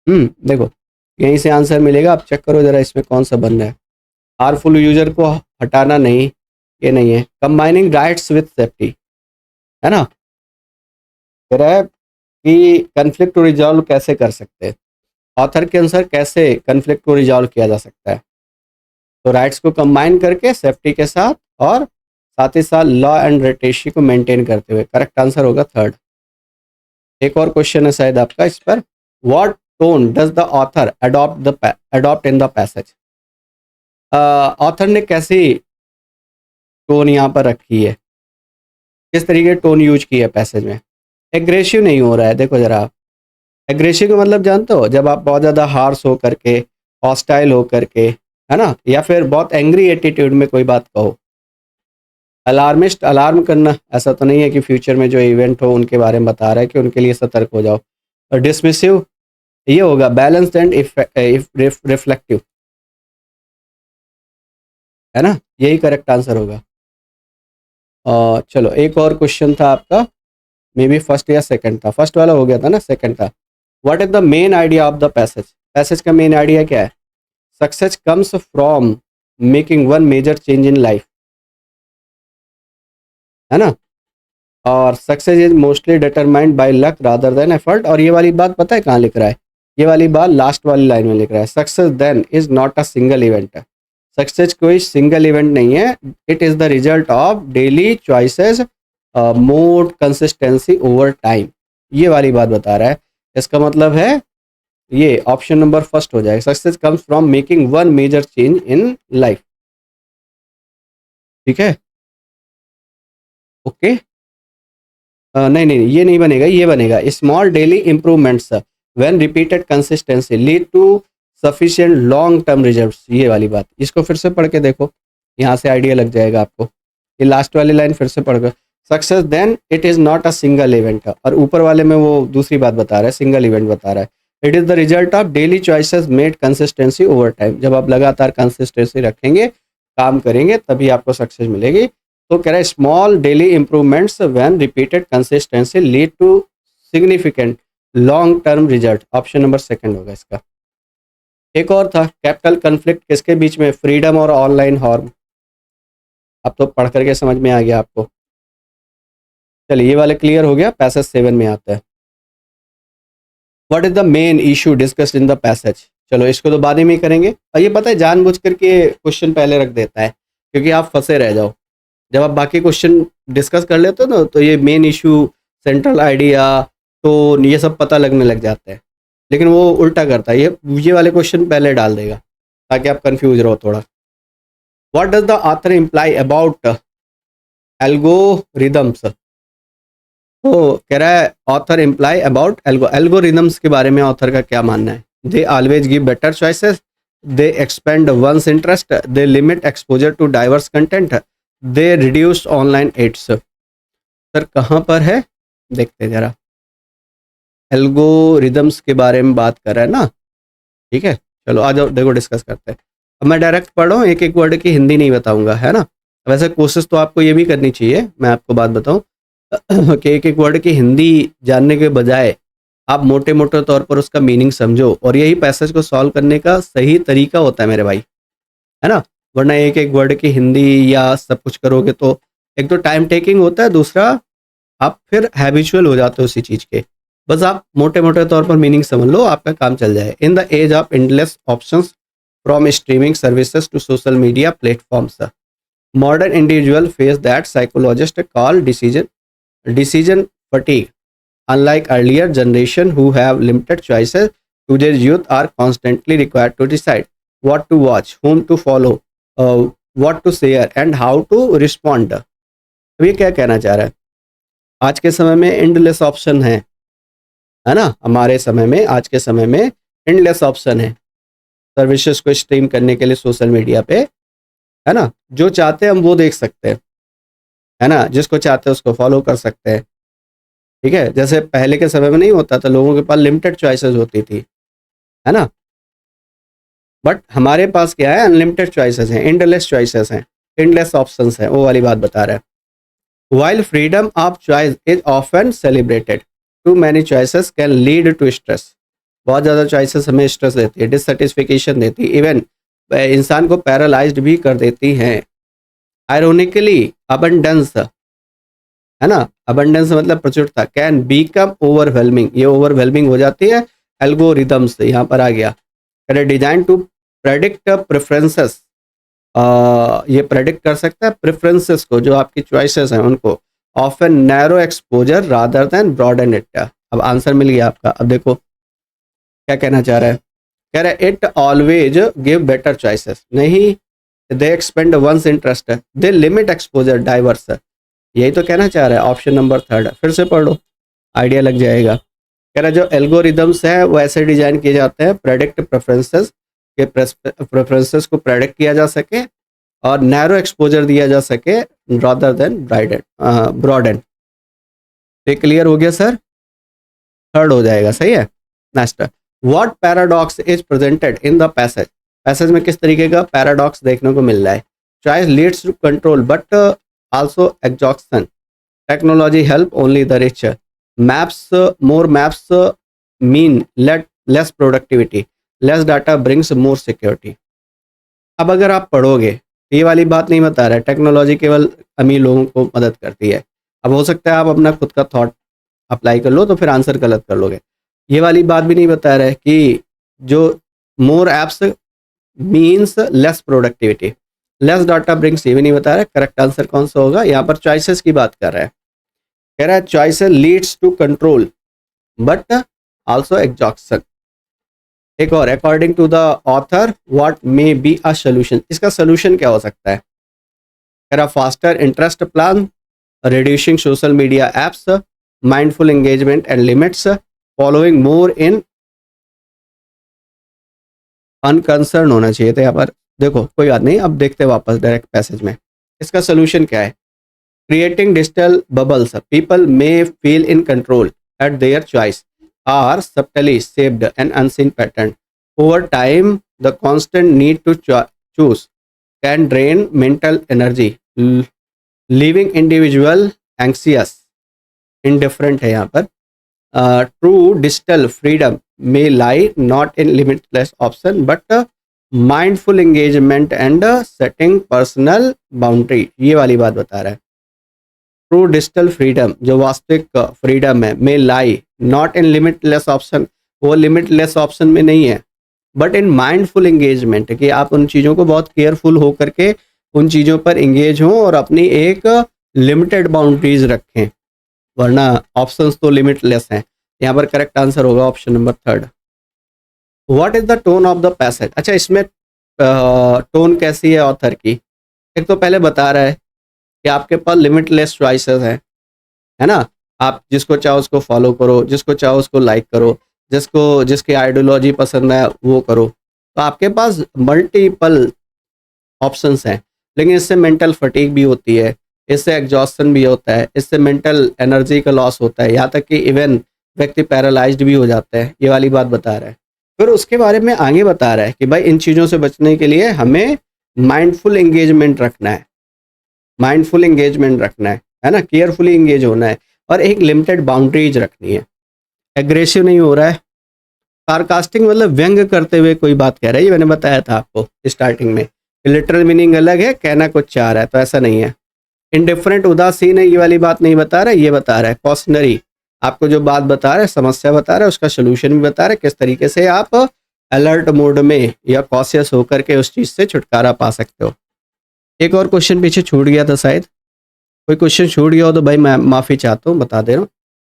देखो यहीं से आंसर मिलेगा, आप चेक करो जरा इसमें कौन सा बन रहा है। हार्मफुल यूजर को हटाना नहीं, ये नहीं है। कंबाइनिंग राइट्स विद सेफ्टी, है ना, कह रहा है कि कन्फ्लिक्ट को रिजॉल्व कैसे कर सकते हैं, ऑथर के अनुसार कैसे कन्फ्लिक्ट को रिजॉल्व किया जा सकता है। तो राइट्स को कंबाइन करके सेफ्टी के साथ, और साथ ही साथ लॉ एंड लिटरेसी को मेंटेन करते हुए। करेक्ट आंसर होगा थर्ड। एक और क्वेश्चन है शायद आपका इस पर। What tone does the author adopt in the passage, author ने कैसी टोन यहाँ पर रखी है, किस तरीके की टोन यूज की है पैसेज में। एग्रेसिव नहीं हो रहा है, देखो जरा आप, एग्रेसिव का मतलब जानते हो, जब आप बहुत ज़्यादा हार्श हो करके, हॉस्टाइल हो करके, है ना, या फिर बहुत एंग्री एटीट्यूड में कोई बात कहो। अलार्मिस्ट, अलार्म करना, ऐसा तो नहीं है कि फ्यूचर में जो इवेंट हो उनके बारे में बता रहा है कि उनके लिए सतर्क हो जाओ। और डिसमिसिव ये होगा बैलेंस्ड एंड रिफ्लेक्टिव, है ना, यही करेक्ट आंसर होगा। चलो एक और क्वेश्चन था आपका, मे बी फर्स्ट या सेकंड था, फर्स्ट वाला हो गया था ना, सेकंड था। What is the main idea of the passage, passage का मेन आइडिया क्या है? Success comes from making one major change in life, है ना, और success is mostly determined by luck rather than effort. और ये वाली बात पता है कहाँ लिख रहा है? ये वाली बात लास्ट वाली लाइन में लिख रहा है। Success then is not a single event, success कोई सिंगल इवेंट नहीं है, it is the result of daily choices made consistency over time, ये वाली बात बता रहा है। इसका मतलब है ये ऑप्शन नंबर फर्स्ट हो जाएगा, success comes from making one major change in life. ठीक है, ओके। नहीं नहीं ये नहीं बनेगा, ये बनेगा small daily improvements when repeated consistency lead to sufficient long term results, ये वाली बात। इसको फिर से पढ़ के देखो, यहाँ से आइडिया लग जाएगा आपको। ये लास्ट वाली लाइन फिर से पढ़ कर, success then it is not a single event, और ऊपर वाले में वो दूसरी बात बता रहा है, सिंगल इवेंट बता रहा है। It is the result of daily choices made consistency over time. जब आप लगातार कंसिस्टेंसी रखेंगे, काम करेंगे, तभी आपको सक्सेस मिलेगी। तो कह रहा है small daily improvements when repeated consistency lead to significant long term result. Option number second होगा इसका। एक और था, कैपिटल कन्फ्लिक्ट किसके बीच में, फ्रीडम और ऑनलाइन हार्म। अब तो पढ़ करके समझ में आ गया आपको। चलिए ये वाला क्लियर हो गया। पैसेज 7 में आता है, what is the main issue discussed in the passage. चलो इसको तो बाद में ही करेंगे, और ये पता है जानबूझ करके क्वेश्चन पहले रख देता है क्योंकि आप फंसे रह जाओ। जब आप बाकी क्वेश्चन डिस्कस कर लेते हो ना, तो ये मेन इशू, सेंट्रल आइडिया, तो ये सब पता लगने लग जाता है। लेकिन वो उल्टा करता है, ये वाले क्वेश्चन पहले डाल देगा ताकि आप कंफ्यूज रहो थोड़ा। What does the author imply about algorithms. तो कह रहा है ऑथर इम्प्लाई अबाउट एल्गोरिदम्स के बारे में ऑथर का क्या मानना है। They always give better choices, they expand one's interest, they limit exposure to diverse content, they reduce online ads. Sir कहाँ पर है देखते हैं जरा। एल्गोरिदम्स के बारे में बात कर रहा है ना, ठीक है। चलो आ जाओ, देखो डिस्कस करते हैं। अब मैं डायरेक्ट पढ़ रहा हूँ, एक एक वर्ड की हिंदी नहीं बताऊंगा, है ना। वैसे कोशिश तो आपको ये भी करनी चाहिए, मैं आपको बात बताऊं कि एक एक वर्ड की हिंदी जानने के बजाय आप मोटे मोटे तौर पर उसका मीनिंग समझो, और यही पैसेज को सॉल्व करने का सही तरीका होता है मेरे भाई, है ना। वरना एक एक वर्ड की हिंदी या सब कुछ करोगे तो एक तो टाइम टेकिंग होता है, दूसरा आप फिर हैबिचुअल हो जाते हो उसी चीज़ के। बस आप मोटे मोटे तौर पर मीनिंग समझ लो, आपका काम चल जाए। In the age of endless options from streaming services to social media platforms, modern individual face that psychologist call decision fatigue. Unlike earlier generation who have limited choices, today's youth are constantly required to decide what to watch, whom to follow, what to share and how to respond. अब ये क्या कहना चाह रहा है, आज के समय में एंडलेस ऑप्शन है ना। हमारे समय में, आज के समय में एंडलेस ऑप्शन है सर्विसेज को स्ट्रीम करने के लिए सोशल मीडिया पे, है ना। जो चाहते हैं हम वो देख सकते हैं, है ना। जिसको चाहते हैं उसको फॉलो कर सकते हैं, ठीक है। जैसे पहले के समय में नहीं होता था, लोगों के पास लिमिटेड चॉइसेस होती थी, है ना। बट हमारे पास क्या है, अनलिमिटेड चॉइसेस हैं, एंडलेस चॉइसेस हैं, एंडलेस ऑप्शंस हैं, वो वाली बात बता रहा है। While freedom of choice is often celebrated, too many choices can lead to stress. बहुत ज़्यादा चॉइसेस हमें स्ट्रेस देती है, डिससेटिस्फिकेशन देती है, इवन इंसान को पैरालाइज्ड भी कर देती हैं। आयरोनिकली अबंडेंस, है ना, अबंडेंस मतलब प्रचुरता, कैन बीकम ओवरवेलमिंग, ये ओवरवेलमिंग हो जाती है एल्गोरिदम्स से। यहाँ पर आ गया डिजाइन टू प्रेडिक्ट प्रेफरेंसेस, ये प्रेडिक्ट कर सकता है प्रेफरेंसेस को, जो आपकी चॉइसेस हैं उनको। Often narrow exposure rather than broaden it. अब आंसर मिल गया आपका। अब देखो क्या कहना चाह रहा है, कह रहा है it always give better choices, नहीं, दे expand one's interest, they limit exposure diverse. यही तो कहना चाह रहा है। ऑप्शन नंबर थर्ड, फिर से पढ़ लो, आइडिया लग जाएगा। कह रहा है जो एल्गोरिदम्स है वो ऐसे डिजाइन किए जाते हैं प्रेडिक्ट प्रेफरेंसेस के, प्रेफरेंसेस को प्रेडिक्ट किया जा सके और नैरो एक्सपोजर दिया जा सके रादर देन ब्रॉडन। ये क्लियर हो गया सर, थर्ड हो जाएगा, सही है। Next, what paradox is presented in the passage. Passage में किस तरीके का पैराडॉक्स देखने को मिल रहा है। Choice leads to control but also exhaustion, technology help only the rich, maps more maps mean less productivity, less data brings more security. अब अगर आप पढ़ोगे, ये वाली बात नहीं बता रहा है टेक्नोलॉजी केवल अमीर लोगों को मदद करती है। अब हो सकता है आप अपना खुद का थॉट अप्लाई कर लो तो फिर आंसर गलत कर लोगे। ये वाली बात भी नहीं बता रहा है कि जो more apps means less productivity, less data brings, ये भी नहीं बता रहा है। करेक्ट आंसर कौन सा होगा, यहाँ पर चॉइसेस की बात कर रहा है। कह रहा है choices leads to control but also exhaustion. एक और, according to the author what may be a solution, इसका सोल्यूशन क्या हो सकता है। कह रहा foster interest plan, reducing social media apps, mindful engagement and limits, following more in unconcern होना चाहिए था यहाँ पर। देखो कोई बात नहीं, अब देखते वापस डायरेक्ट पैसेज में। इसका सोल्यूशन क्या है, creating digital bubbles, people may feel in control eight their choice, are subtly shaped an unseen pattern. Over time, the constant need to choose can drain mental energy, leaving individual anxious, indifferent है यहाँ पर. True digital freedom may lie not in limitless option but mindful engagement and setting personal boundary. ये वाली बात बता रहा है. True digital freedom, जो वास्तविक फ्रीडम है, मे लाई नॉट इन लिमिटलेस ऑप्शन, वो लिमिटलेस ऑप्शन में नहीं है, बट इन माइंडफुल एंगेजमेंट, कि आप उन चीज़ों को बहुत केयरफुल हो करके उन चीज़ों पर एंगेज हों और अपनी एक लिमिटेड बाउंड्रीज रखें, वरना ऑप्शंस तो लिमिटलेस हैं. यहाँ पर करेक्ट आंसर होगा option number 3. What is the tone of the passage. अच्छा, इसमें टोन कैसी है ऑथर की. एक तो पहले बता रहा है कि आपके पास लिमिटलेस चॉइसेस हैं, है ना. आप जिसको चाहो उसको फॉलो करो, जिसको चाहो उसको लाइक करो, जिसको जिसकी आइडियोलॉजी पसंद है वो करो. तो आपके पास मल्टीपल ऑप्शंस हैं, लेकिन इससे मेंटल फटीग भी होती है, इससे एग्जॉस्शन भी होता है, इससे मेंटल एनर्जी का लॉस होता है, यहाँ तक कि इवन व्यक्ति पैरालाइज्ड भी हो जाता है. ये वाली बात बता रहा है. फिर उसके बारे में आगे बता रहा है कि भाई इन चीज़ों से बचने के लिए हमें माइंडफुल एंगेजमेंट रखना है, माइंडफुल एंगेजमेंट रखना है ना, केयरफुली एंगेज होना है और एक लिमिटेड बाउंड्रीज रखनी है. एग्रेसिव नहीं हो रहा है. सार्कास्टिक मतलब व्यंग करते हुए कोई बात कह रहा है, ये मैंने बताया था आपको स्टार्टिंग में. लिटरल मीनिंग अलग है, कहना कुछ चाह रहा है, तो ऐसा नहीं है. इंडिफरेंट उदासीन है, ये वाली बात नहीं बता रहा है, ये बता रहा है कॉशनरी. आपको जो बात बता रहा है, समस्या बता रहा है, उसका सोल्यूशन भी बता रहा है, किस तरीके से आप अलर्ट मोड में या कॉशियस होकर के उस चीज़ से छुटकारा पा सकते हो. एक और क्वेश्चन पीछे छूट गया था शायद, कोई क्वेश्चन छूट गया हो तो भाई मैं माफ़ी चाहता हूँ, बता दे रहा हूँ.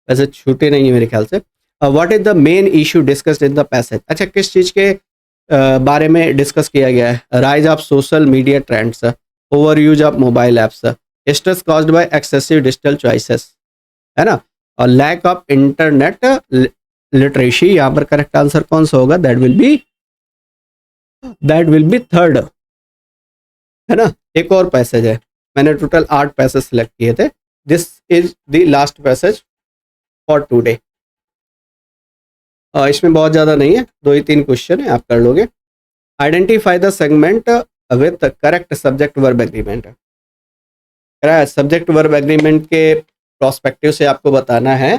वैसे छूटे नहीं है मेरे ख्याल से. What is the main issue discussed in the passage. अच्छा, किस चीज़ के बारे में डिस्कस किया गया है. Rise of social media trends, over use of mobile apps, stress caused by excessive digital choices, है ना, और लैक ऑफ इंटरनेट लिटरेसी. यहाँ पर करेक्ट आंसर कौन सा होगा. दैट विल बी 3rd, है ना. एक और पैसेज है, मैंने टोटल 8 पैसेज सिलेक्ट किए थे. This is the last passage for today. इसमें बहुत ज़्यादा नहीं है, 2 ही 3 क्वेश्चन है, आप कर लोगे. Identify the segment with correct subject verb agreement. Subject verb agreement के प्रोस्पेक्टिव से आपको बताना है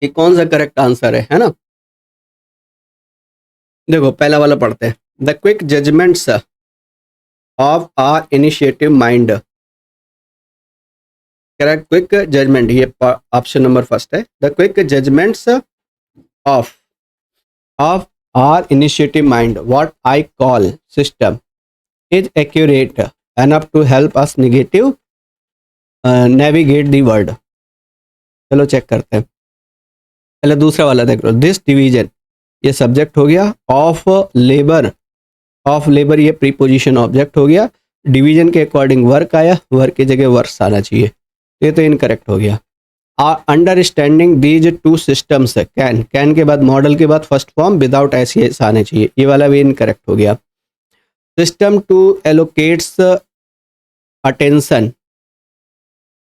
कि कौन सा करेक्ट आंसर है ना. देखो पहला वाला पढ़ते हैं. The quick judgments of our initiative mind. Correct, quick judgment, ये ऑप्शन नंबर फर्स्ट है. The quick judgments of our initiative mind, what I call system, is accurate enough to help us navigate the world. चलो check करते हैं. पहले दूसरा वाला देख लो. दिस डिवीजन, ये सब्जेक्ट हो गया. ऑफ लेबर ये प्रीपोजिशन ऑब्जेक्ट हो गया. डिवीजन के अकॉर्डिंग वर्क आया, वर्क की जगह वर्क्स आना चाहिए, ये तो इनकरेक्ट हो गया. अंडरस्टैंडिंग दीज 2 सिस्टम्स, कैन के बाद मॉडल के बाद फर्स्ट फॉर्म विदाउट एस आने चाहिए, ये वाला भी इनकरेक्ट हो गया. System two allocates attention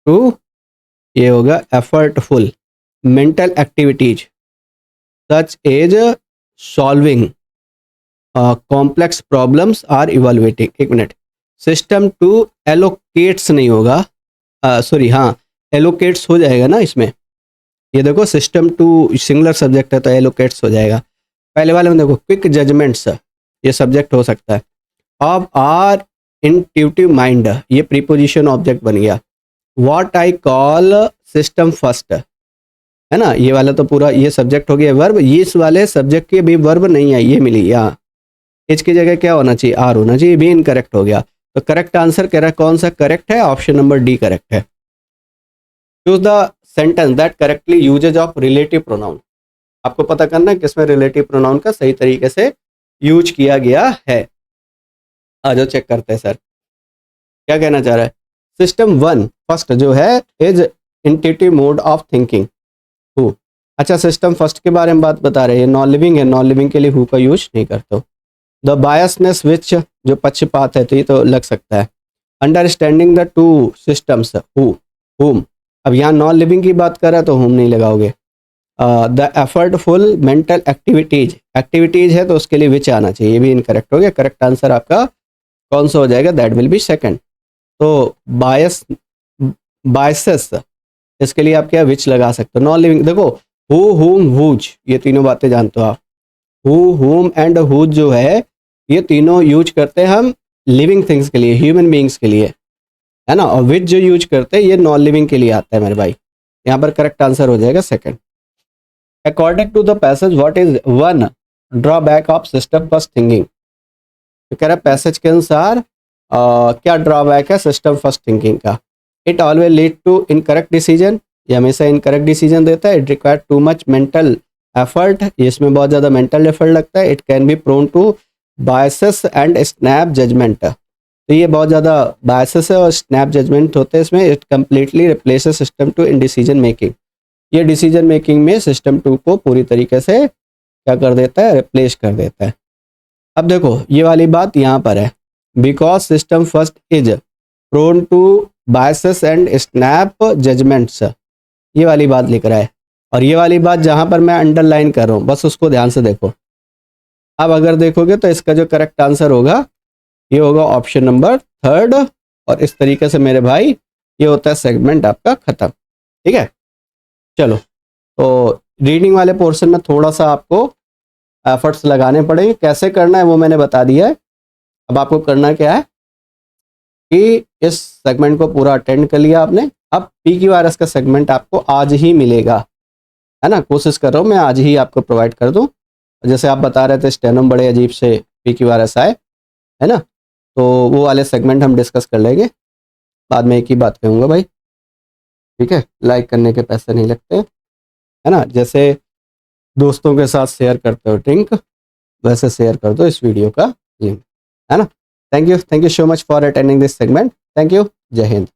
to, ये होगा effortful mental activities such as solving complex problems or evaluating. एक मिनट, सिस्टम टू एलोकेट्स नहीं होगा, सॉरी, हाँ एलोकेट्स हो जाएगा ना इसमें. ये देखो सिस्टम टू सिंगुलर सब्जेक्ट है तो एलोकेट्स हो जाएगा. पहले वाले में देखो क्विक जजमेंट्स, ये सब्जेक्ट हो सकता है. ऑफ आर इंट्यूटिव माइंड, ये प्रीपोजिशन ऑब्जेक्ट बन गया. What I call system first, है ना, ये वाला तो पूरा ये सब्जेक्ट हो गया. वर्ब, ये इस वाले सब्जेक्ट की भी वर्ब नहीं है, ये मिली यहाँ. एच की जगह क्या होना चाहिए, आर होना चाहिए, भी इनकरेक्ट हो गया. तो करेक्ट आंसर कह रहा है कौन सा करेक्ट है, ऑप्शन नंबर डी करेक्ट है. Choose the sentence that correctly uses of relative pronoun. आपको पता करना है किसमें रिलेटिव प्रोनाउन का सही तरीके से यूज किया गया है. आ जाओ चेक करते हैं सर क्या कहना चाह रहा है. सिस्टम 1 फर्स्ट जो है is intuitive mode of thinking who. अच्छा, सिस्टम फर्स्ट के बारे में बात बता रहे हैं. नॉन लिविंग है, नॉन लिविंग के लिए हु का यूज नहीं करते. द बायसनेस विच, जो पक्षपात है, तो ये तो लग सकता है. अंडरस्टैंडिंग द 2 सिस्टम्स हु, हुम, अब यहाँ नॉन लिविंग की बात कर रहा है तो होम नहीं लगाओगे। The effortful mental activities, activities है तो उसके लिए विच आना चाहिए, ये भी इनकरेक्ट हो गया। करेक्ट आंसर आपका कौन सा हो जाएगा? That will be second. तो बायस, बायसेस, इसके लिए आप क्या विच लगा सकते हो। नॉन लिविंग देखो, हु, हुम, हुज, ये तीनों बातें जानते हो आप। हु, हुम एंड हुज जो है ये तीनों यूज करते हैं हम लिविंग थिंग्स के लिए, ह्यूमन बीइंग्स के लिए, है ना। और विच जो यूज करते हैं ये नॉन लिविंग के लिए आता है मेरे भाई। यहाँ पर करेक्ट आंसर हो जाएगा second. According to the passage what is one drawback of system first thinking. तो कह रहा है पैसेज के अनुसार क्या ड्रॉबैक है सिस्टम फर्स्ट थिंकिंग का। It always lead to incorrect decision, ये हमेशा इनकरेक्ट डिसीजन देता है। It require too much mental effort, इसमें बहुत ज़्यादा मेंटल एफर्ट लगता है। It can be prone to biases and snap judgment, तो ये बहुत ज़्यादा बायसेस है और स्नैप जजमेंट होते हैं इसमें। It completely replaces system two in decision making, ये डिसीजन मेकिंग में सिस्टम टू को पूरी तरीके से क्या कर देता है? रिप्लेस कर देता है। अब देखो ये वाली बात यहाँ पर है, because system first is prone to biases and snap judgments, ये वाली बात लिख रहा है। और ये वाली बात जहाँ पर मैं अंडरलाइन कर रहा हूँ बस उसको ध्यान से देखो। अब अगर देखोगे तो इसका जो करेक्ट आंसर होगा ये होगा ऑप्शन नंबर थर्ड। और इस तरीके से मेरे भाई ये होता है सेगमेंट आपका खत्म। ठीक है, चलो तो रीडिंग वाले पोर्शन में थोड़ा सा आपको एफर्ट्स लगाने पड़ेंगे। कैसे करना है वो मैंने बता दिया है। अब आपको करना क्या है कि इस सेगमेंट को पूरा अटेंड कर लिया आपने। अब PQRS का सेगमेंट आपको आज ही मिलेगा, है ना। कोशिश कर रहा हूँ मैं आज ही आपको प्रोवाइड कर दूँ। जैसे आप बता रहे थे स्टेनम बड़े अजीब से PQRS आए, है ना, तो वो वाले सेगमेंट हम डिस्कस कर लेंगे। बाद में एक ही बात कहूँगा भाई, ठीक है, लाइक करने के पैसे नहीं लगते, है ना। जैसे दोस्तों के साथ शेयर करते हो ड्रिंक, वैसे शेयर कर दो इस वीडियो का लिंक, है ना। Thank you so much for attending this segment. Thank you, जय हिंद।